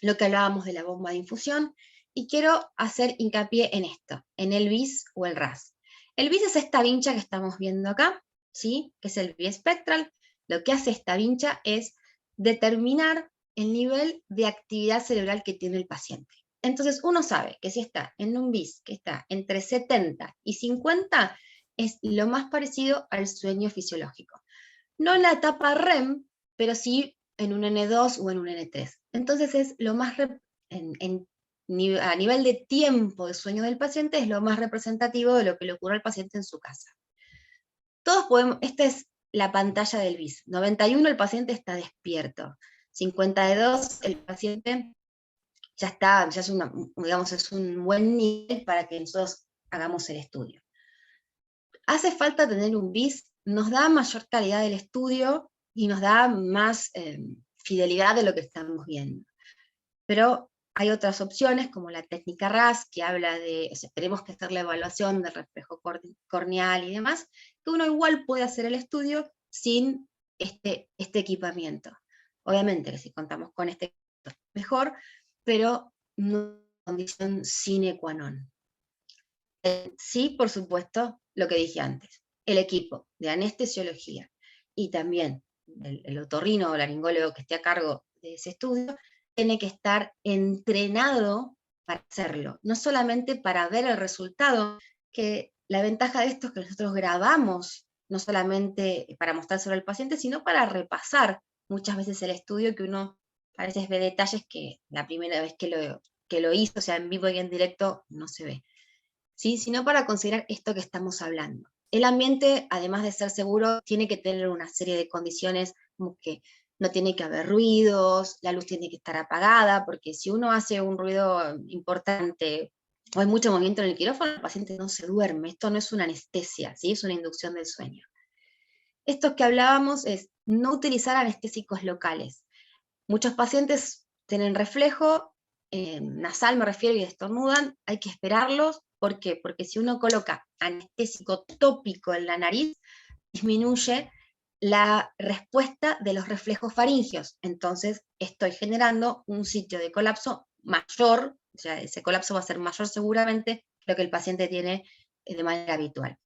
lo que hablábamos de la bomba de infusión, y quiero hacer hincapié en esto, en el BIS o el RAS. El BIS es esta vincha que estamos viendo acá, ¿sí? Que es el biespectral. Lo que hace esta vincha es determinar el nivel de actividad cerebral que tiene el paciente. Entonces uno sabe que si está en un BIS que está entre 70 y 50, es lo más parecido al sueño fisiológico. No en la etapa REM, pero sí en un N2 o en un N3. Entonces es lo más, a nivel de tiempo de sueño del paciente, es lo más representativo de lo que le ocurre al paciente en su casa. Todos podemos, esta es la pantalla del BIS. 91 el paciente está despierto. 52 el paciente ya está, ya es, digamos, es un buen nivel para que nosotros hagamos el estudio. Hace falta tener un BIS, nos da mayor calidad del estudio y nos da más fidelidad de lo que estamos viendo. Pero hay otras opciones, como la técnica RAS, que habla de, o sea, tenemos que hacer la evaluación del reflejo corneal y demás, que uno igual puede hacer el estudio sin este equipamiento. Obviamente que si contamos con este mejor, pero no es condición sine qua non. Sí, por supuesto, lo que dije antes, el equipo de anestesiología y también el otorrino o laringólogo que esté a cargo de ese estudio, tiene que estar entrenado para hacerlo, no solamente para ver el resultado, que la ventaja de esto es que nosotros grabamos, no solamente para mostrárselo al paciente, sino para repasar muchas veces el estudio, que uno a veces ve detalles que la primera vez que lo hizo, o sea, en vivo y en directo, no se ve. ¿Sí? Sino para considerar esto que estamos hablando. El ambiente, además de ser seguro, tiene que tener una serie de condiciones, como que no tiene que haber ruidos, la luz tiene que estar apagada, porque si uno hace un ruido importante o hay mucho movimiento en el quirófano, el paciente no se duerme. Esto no es una anestesia, ¿sí? Es una inducción del sueño. Esto que hablábamos es no utilizar anestésicos locales. Muchos pacientes tienen reflejo nasal, me refiero, y estornudan, hay que esperarlos. ¿Por qué? Porque si uno coloca anestésico tópico en la nariz, disminuye la respuesta de los reflejos faringios. Entonces estoy generando un sitio de colapso mayor, o sea, ese colapso va a ser mayor seguramente que lo que el paciente tiene de manera habitual.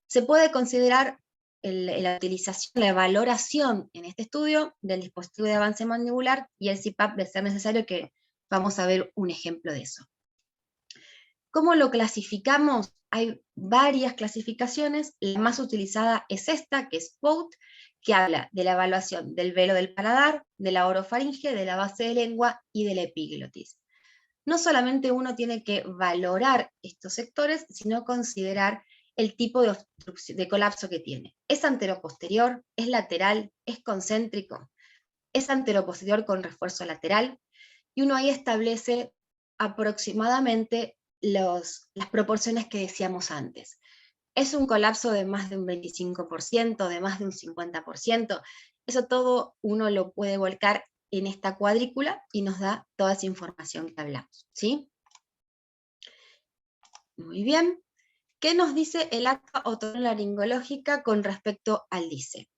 Se puede considerar la utilización, la valoración en este estudio del dispositivo de avance mandibular y el CPAP de ser necesario, que vamos a ver un ejemplo de eso. ¿Cómo lo clasificamos? Hay varias clasificaciones, la más utilizada es esta, que es POUT, que habla de la evaluación del velo del paladar, de la orofaringe, de la base de lengua y de la epiglotis. No solamente uno tiene que valorar estos sectores, sino considerar el tipo de colapso que tiene. ¿Es anteroposterior? ¿Es lateral? ¿Es concéntrico? ¿Es anteroposterior con refuerzo lateral? Y uno ahí establece aproximadamente las proporciones que decíamos antes. ¿Es un colapso de más de un 25%, de más de un 50%? Eso todo uno lo puede volcar en esta cuadrícula y nos da toda esa información que hablamos, ¿sí? Muy bien. ¿Qué nos dice el acta otorrinolaringológica con respecto al DISE?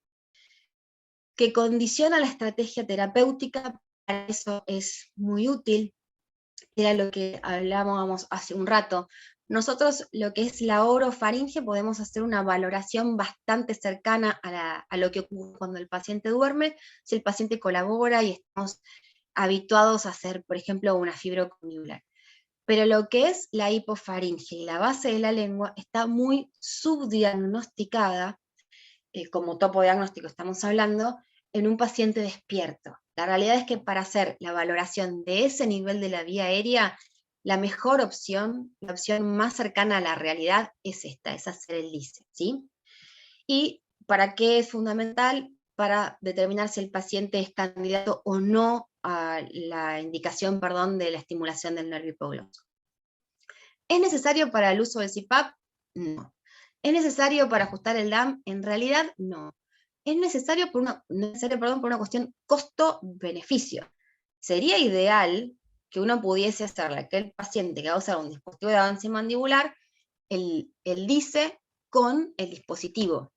Que condiciona la estrategia terapéutica, para eso es muy útil, era lo que hablábamos hace un rato. Nosotros, lo que es la orofaringe, podemos hacer una valoración bastante cercana a lo que ocurre cuando el paciente duerme, si el paciente colabora y estamos habituados a hacer, por ejemplo, una fibrocondylar. Pero lo que es la hipofaringe y la base de la lengua está muy subdiagnosticada, como topo diagnóstico estamos hablando, en un paciente despierto. La realidad es que para hacer la valoración de ese nivel de la vía aérea, la mejor opción, la opción más cercana a la realidad es esta, es hacer el DISE, ¿sí? ¿Y para qué es fundamental? Para determinar si el paciente es candidato o no a la indicación, de la estimulación del nervio hipogloso. ¿Es necesario para el uso del CPAP? No. ¿Es necesario para ajustar el DAM? En realidad, no. Es necesario por una cuestión costo-beneficio. Sería ideal que uno pudiese hacerle a aquel paciente que va a usar un dispositivo de avance mandibular, el DISE con el dispositivo.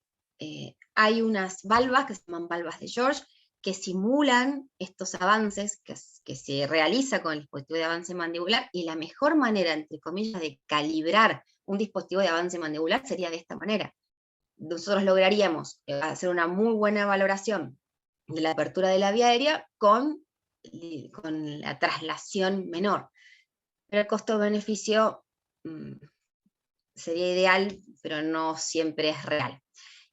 hay unas valvas que se llaman valvas de George, que simulan estos avances que se realiza con el dispositivo de avance mandibular, y la mejor manera, entre comillas, de calibrar un dispositivo de avance mandibular sería de esta manera. Nosotros lograríamos hacer una muy buena valoración de la apertura de la vía aérea con la traslación menor. Pero el costo-beneficio sería ideal, pero no siempre es real.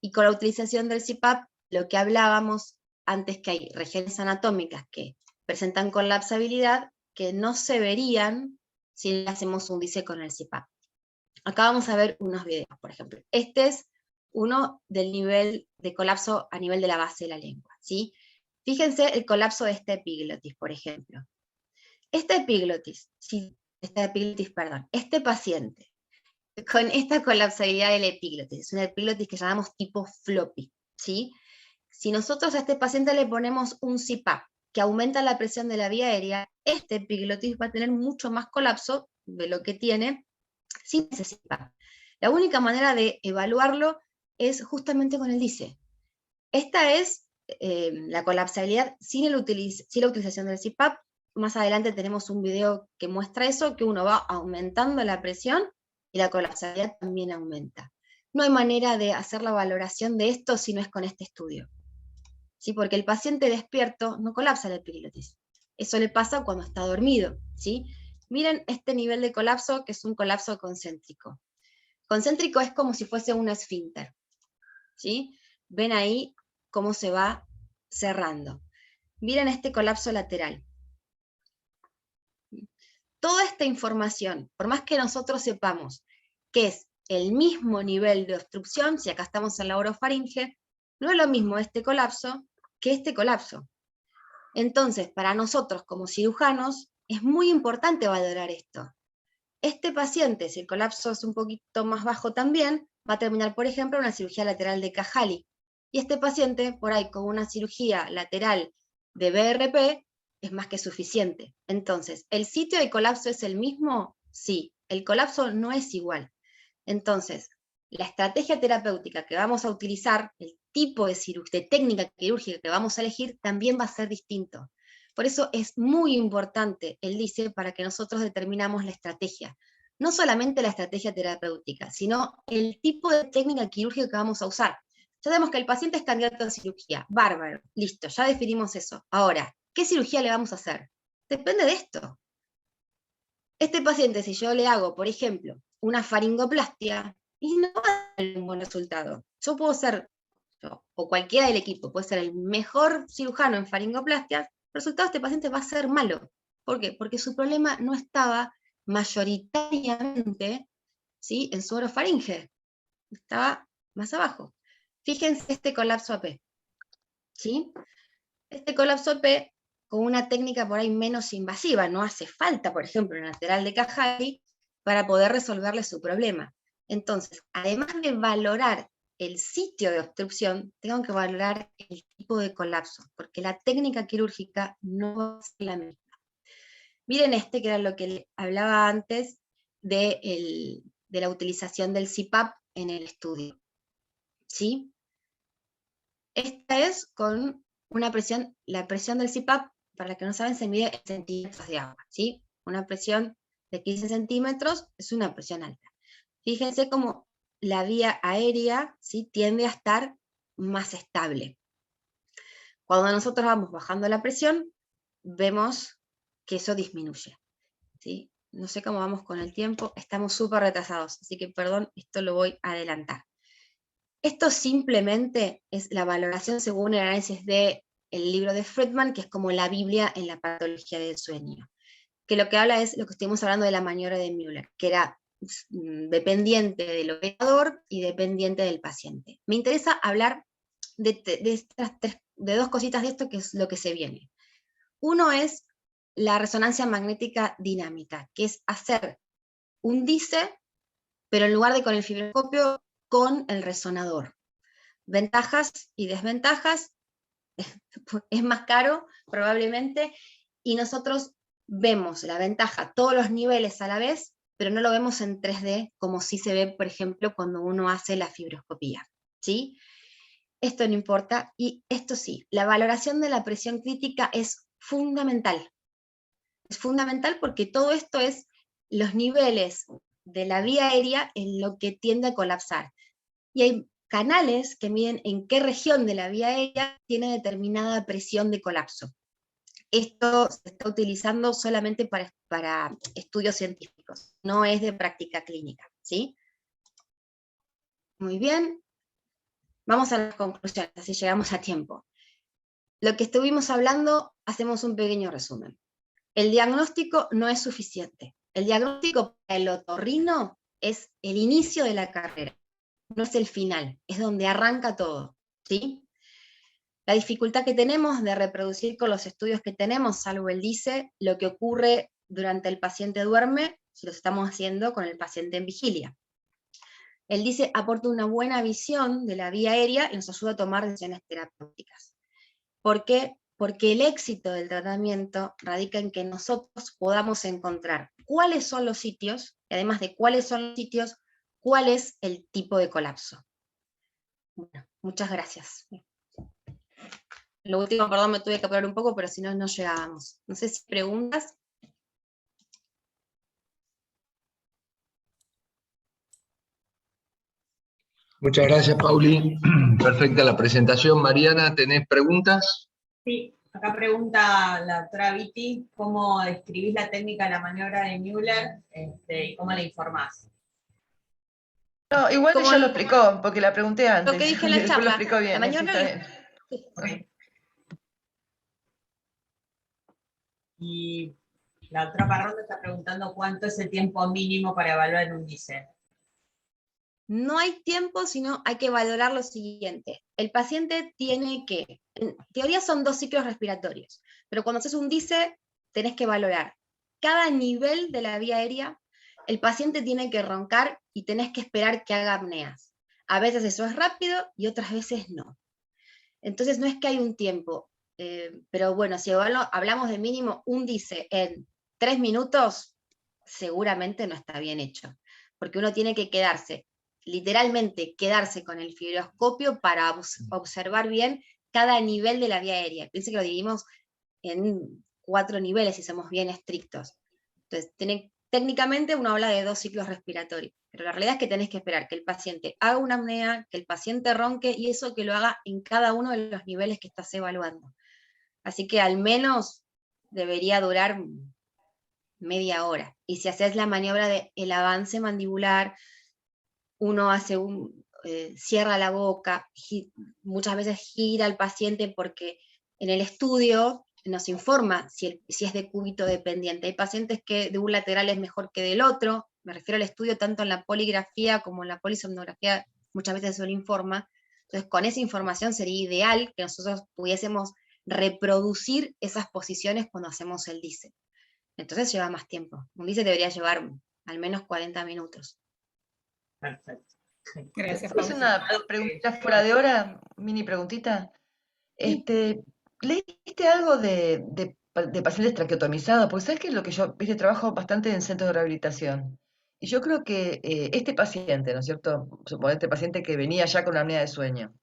Y con la utilización del CPAP, lo que hablábamos antes, que hay regiones anatómicas que presentan colapsabilidad que no se verían si le hacemos un DISE con el CPAP. Acá vamos a ver unos videos, por ejemplo. Este es uno del nivel de colapso a nivel de la base de la lengua, ¿sí? Fíjense el colapso de esta epiglotis, por ejemplo. Este paciente con esta colapsabilidad de la epiglotis, es una epiglotis que llamamos tipo floppy, ¿sí? Si nosotros a este paciente le ponemos un CPAP que aumenta la presión de la vía aérea, este epiglotis va a tener mucho más colapso de lo que tiene sin ese CPAP. La única manera de evaluarlo es justamente con el DISE. Esta es la colapsabilidad sin la utilización del CPAP. Más adelante tenemos un video que muestra eso, que uno va aumentando la presión y la colapsabilidad también aumenta. No hay manera de hacer la valoración de esto si no es con este estudio, ¿sí? Porque el paciente despierto no colapsa la epiglotis. Eso le pasa cuando está dormido, ¿sí? Miren este nivel de colapso, que es un colapso concéntrico. Concéntrico es como si fuese un esfínter, ¿sí? Ven ahí cómo se va cerrando. Miren este colapso lateral. Toda esta información, por más que nosotros sepamos que es el mismo nivel de obstrucción, si acá estamos en la orofaringe, no es lo mismo este colapso que este colapso. Entonces, para nosotros como cirujanos, es muy importante valorar esto. Este paciente, si el colapso es un poquito más bajo también, va a terminar, por ejemplo, una cirugía lateral de Cajali. Y este paciente, por ahí, con una cirugía lateral de BRP, es más que suficiente. Entonces, ¿el sitio de colapso es el mismo? Sí, el colapso no es igual. Entonces, la estrategia terapéutica que vamos a utilizar, el tipo de técnica quirúrgica que vamos a elegir, también va a ser distinto. Por eso es muy importante el DISE para que nosotros determinamos la estrategia. No solamente la estrategia terapéutica, sino el tipo de técnica quirúrgica que vamos a usar. Ya sabemos que el paciente es candidato a cirugía. Bárbaro, listo, ya definimos eso. Ahora, ¿qué cirugía le vamos a hacer? Depende de esto. Este paciente, si yo le hago, por ejemplo, una faringoplastia, y no va a tener un buen resultado. Yo puedo ser, o cualquiera del equipo, puede ser el mejor cirujano en faringoplastia, el resultado de este paciente va a ser malo. ¿Por qué? Porque su problema no estaba mayoritariamente, ¿sí?, en su orofaringe, estaba más abajo. Fíjense este colapso AP, ¿sí? Este colapso AP, con una técnica por ahí menos invasiva, no hace falta, por ejemplo, un lateral de Cajali para poder resolverle su problema. Entonces, además de valorar el sitio de obstrucción, tengo que valorar el tipo de colapso, porque la técnica quirúrgica no es la misma. Miren este, que era lo que hablaba antes de la utilización del CPAP en el estudio, ¿sí? Esta es con una presión, la presión del CPAP, para los que no saben, se mide en centímetros de agua, ¿sí? Una presión de 15 centímetros es una presión alta. Fíjense cómo la vía aérea, ¿sí?, tiende a estar más estable. Cuando nosotros vamos bajando la presión, vemos que eso disminuye, ¿sí? No sé cómo vamos con el tiempo, estamos súper retrasados, así que perdón, esto lo voy a adelantar. Esto simplemente es la valoración según el análisis del libro de Friedman, que es como la Biblia en la patología del sueño. Que lo que habla es lo que estuvimos hablando de la maniobra de Müller, que era dependiente del operador y dependiente del paciente. Me interesa hablar de dos cositas de esto, que es lo que se viene. Uno es la resonancia magnética dinámica, que es hacer un DISE, pero en lugar de con el fibroscopio, con el resonador. Ventajas y desventajas: es más caro probablemente, y nosotros vemos la ventaja, todos los niveles a la vez, pero no lo vemos en 3D como sí se ve, por ejemplo, cuando uno hace la fibroscopía, ¿sí? esto no importa, y esto sí, la valoración de la presión crítica es fundamental. Es fundamental porque todo esto es los niveles de la vía aérea en lo que tiende a colapsar. Y hay canales que miden en qué región de la vía aérea tiene determinada presión de colapso. Esto se está utilizando solamente para estudios científicos, no es de práctica clínica, ¿sí? Muy bien. Vamos a las conclusiones, así llegamos a tiempo. Lo que estuvimos hablando, hacemos un pequeño resumen. El diagnóstico no es suficiente. El diagnóstico para el otorrino es el inicio de la carrera, no es el final, es donde arranca todo, ¿sí? La dificultad que tenemos de reproducir con los estudios que tenemos, salvo el DICE, lo que ocurre durante el paciente duerme, si lo estamos haciendo con el paciente en vigilia. El DICE aporta una buena visión de la vía aérea y nos ayuda a tomar decisiones terapéuticas. ¿Por qué? Porque el éxito del tratamiento radica en que nosotros podamos encontrar cuáles son los sitios, y además de cuáles son los sitios, cuál es el tipo de colapso. Bueno, muchas gracias. Lo último, perdón, me tuve que apurar un poco, pero si no, no llegábamos. No sé si preguntas. Muchas gracias, Pauli. Perfecta la presentación. Mariana, ¿tenés preguntas? Sí, acá pregunta la doctora Vitti, ¿cómo describís la técnica de la maniobra de Müller y cómo la informás? No, igual Como ella lo explicó, porque la pregunté antes. Lo que dije en la Después lo charla. explicó bien. La mañana sí, está bien. Sí. Okay. Y la doctora Parrondo está preguntando cuánto es el tiempo mínimo para evaluar un DICE. No hay tiempo, sino hay que valorar lo siguiente. El paciente tiene que, en teoría son 2 ciclos respiratorios, pero cuando haces un DICE tenés que valorar cada nivel de la vía aérea. El paciente tiene que roncar y tenés que esperar que haga apneas. A veces eso es rápido y otras veces no. Entonces no es que hay un tiempo, pero bueno, si hablamos de mínimo un DICE en 3 minutos, seguramente no está bien hecho, porque uno tiene que quedarse, literalmente quedarse con el fibroscopio para observar bien cada nivel de la vía aérea. Piense que lo dividimos en 4 niveles si somos bien estrictos. Entonces, técnicamente uno habla de 2 ciclos respiratorios, pero la realidad es que tenés que esperar que el paciente haga una apnea, que el paciente ronque, y eso que lo haga en cada uno de los niveles que estás evaluando. Así que al menos debería durar media hora. Y si haces la maniobra del avance mandibular, uno hace cierra la boca, muchas veces gira al paciente porque en el estudio nos informa si es de cúbito dependiente. Hay pacientes que de un lateral es mejor que del otro, me refiero al estudio tanto en la poligrafía como en la polisomnografía, muchas veces eso lo informa. Entonces con esa información sería ideal que nosotros pudiésemos reproducir esas posiciones cuando hacemos el DICE. Entonces lleva más tiempo. Un DICE debería llevar al menos 40 minutos. Perfecto. Gracias, Paula. Es una preguntita fuera de hora, mini preguntita. ¿Leíste algo de pacientes traqueotomizados? Porque sabes que lo que yo trabajo bastante en centros de rehabilitación. Y yo creo que este paciente, ¿no es cierto? Suponete paciente que venía ya con una apnea de sueño.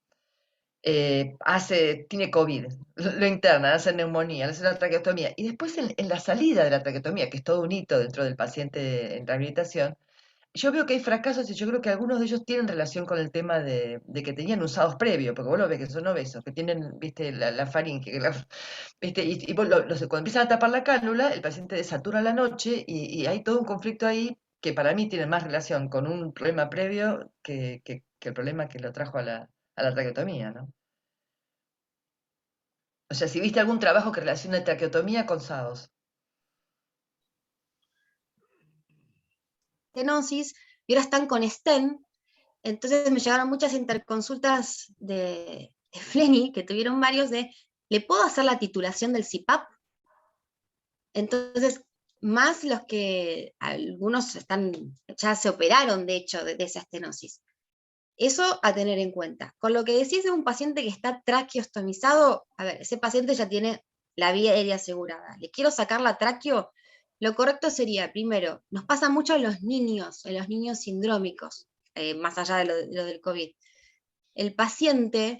Tiene COVID, lo internan, hace neumonía, hace la traqueotomía. Y después en la salida de la traqueotomía, que es todo un hito dentro del paciente en rehabilitación, yo veo que hay fracasos y yo creo que algunos de ellos tienen relación con el tema de que tenían usados previos, porque vos lo ves que son obesos, que tienen, viste, la faringe, viste, y vos cuando empiezan a tapar la cánula, el paciente desatura la noche y hay todo un conflicto ahí que para mí tiene más relación con un problema previo que el problema que lo trajo a la traqueotomía, ¿no? O sea, si viste algún trabajo que relacione traqueotomía con SADOS. Estenosis, y ahora están con stent. Entonces me llegaron muchas interconsultas de Fleni, que tuvieron varios ¿le puedo hacer la titulación del CPAP? Entonces, más los que algunos ya se operaron, de hecho, de esa estenosis. Eso a tener en cuenta. Con lo que decís de un paciente que está traqueostomizado, a ver, ese paciente ya tiene la vía aérea asegurada. ¿Le quiero sacar la tráqueo? Lo correcto sería, primero, nos pasa mucho en los niños sindrómicos, más allá de lo del COVID. El paciente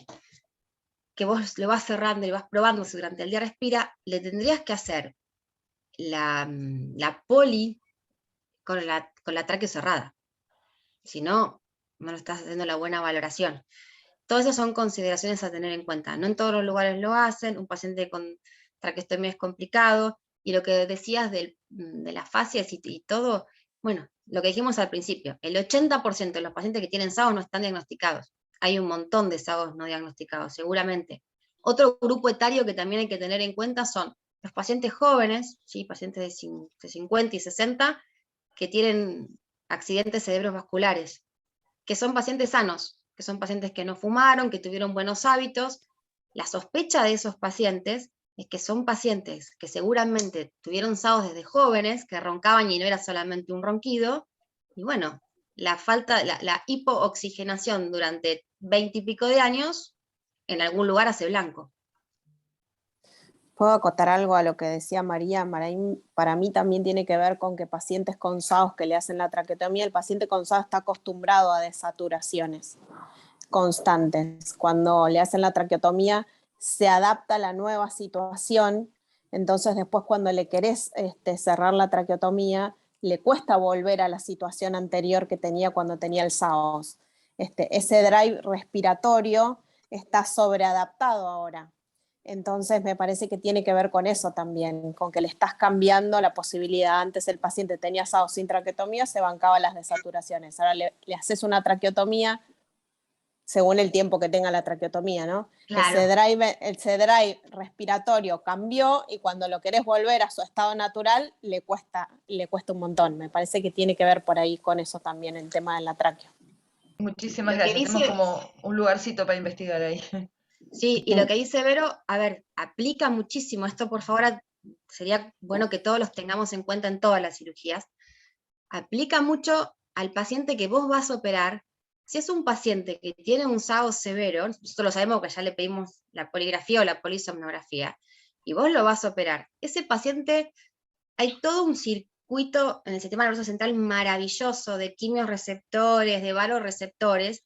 que vos le vas cerrando y vas probando si durante el día respira, le tendrías que hacer la poli con la tráquea cerrada. Si no, no lo estás haciendo la buena valoración. Todas esas son consideraciones a tener en cuenta. No en todos los lugares lo hacen, un paciente con traqueostomía es complicado, y lo que decías de las fascias y todo, bueno, lo que dijimos al principio, el 80% de los pacientes que tienen SAOS no están diagnosticados. Hay un montón de SAOS no diagnosticados, seguramente. Otro grupo etario que también hay que tener en cuenta son los pacientes jóvenes, ¿sí? Pacientes de 50 y 60, que tienen accidentes cerebrovasculares, que son pacientes sanos, que son pacientes que no fumaron, que tuvieron buenos hábitos. La sospecha de esos pacientes es que son pacientes que seguramente tuvieron SAOS desde jóvenes, que roncaban y no era solamente un ronquido, y bueno, la hipooxigenación durante 20 y pico de años, en algún lugar hace blanco. ¿Puedo acotar algo a lo que decía María? Para mí también tiene que ver con que pacientes con SAOS que le hacen la traqueotomía, el paciente con SAOS está acostumbrado a desaturaciones constantes. Cuando le hacen la traqueotomía se adapta a la nueva situación, entonces después cuando le querés cerrar la traqueotomía, le cuesta volver a la situación anterior que tenía cuando tenía el SAOS. Ese drive respiratorio está sobreadaptado ahora. Entonces me parece que tiene que ver con eso también, con que le estás cambiando la posibilidad. Antes el paciente tenía SAOS sin traqueotomía, se bancaba las desaturaciones. Ahora le haces una traqueotomía según el tiempo que tenga la traqueotomía, ¿no? Claro. Ese drive respiratorio cambió y cuando lo querés volver a su estado natural le cuesta un montón. Me parece que tiene que ver por ahí con eso también el tema de la tráqueo. Muchísimas Lo que gracias. dice- Tenemos como un lugarcito para investigar ahí. Sí, y lo que dice Vero, a ver, aplica muchísimo. Esto, por favor, sería bueno que todos los tengamos en cuenta en todas las cirugías. Aplica mucho al paciente que vos vas a operar. Si es un paciente que tiene un SAOS severo, nosotros lo sabemos que ya le pedimos la poligrafía o la polisomnografía, y vos lo vas a operar. Ese paciente, hay todo un circuito en el sistema nervioso central maravilloso de quimiorreceptores, de varoreceptores,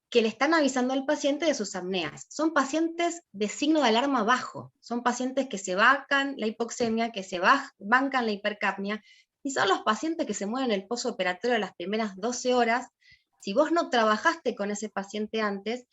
que le están avisando al paciente de sus apneas. Son pacientes de signo de alarma bajo, son pacientes que se bancan la hipoxemia, que se bancan la hipercapnia, y son los pacientes que se mueven en el postoperatorio las primeras 12 horas. Si vos no trabajaste con ese paciente antes,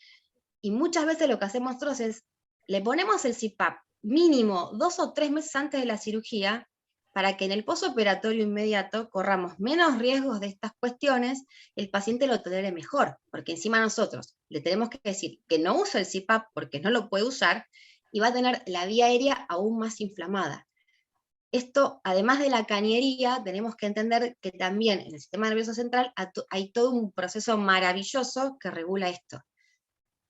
y muchas veces lo que hacemos nosotros es, le ponemos el CPAP mínimo 2 o 3 meses antes de la cirugía, para que en el postoperatorio inmediato corramos menos riesgos de estas cuestiones, el paciente lo tolere mejor, porque encima nosotros le tenemos que decir que no use el CPAP porque no lo puede usar, y va a tener la vía aérea aún más inflamada. Esto, además de la cañería, tenemos que entender que también en el sistema nervioso central hay todo un proceso maravilloso que regula esto.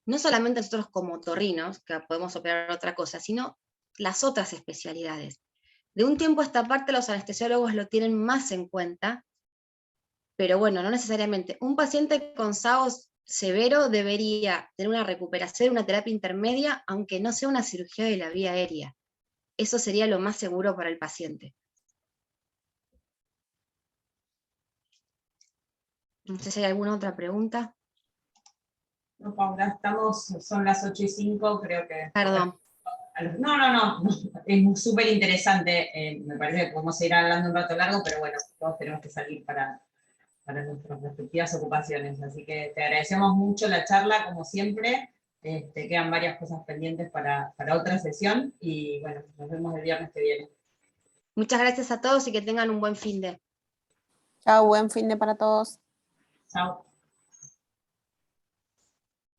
No solamente nosotros como otorrinos, que podemos operar otra cosa, sino las otras especialidades. De un tiempo a esta parte los anestesiólogos lo tienen más en cuenta, pero bueno, no necesariamente. Un paciente con SAOS severo debería tener una recuperación, una terapia intermedia, aunque no sea una cirugía de la vía aérea. Eso sería lo más seguro para el paciente. No sé si hay alguna otra pregunta. No, Paula, son las 8:05, creo que... Perdón. No, es súper interesante, me parece que podemos seguir hablando un rato largo, pero bueno, todos tenemos que salir para nuestras respectivas ocupaciones, así que te agradecemos mucho la charla, como siempre, quedan varias cosas pendientes para otra sesión, y bueno, nos vemos el viernes que viene. Muchas gracias a todos y que tengan un buen fin de. Chao, buen fin de para todos. Chao.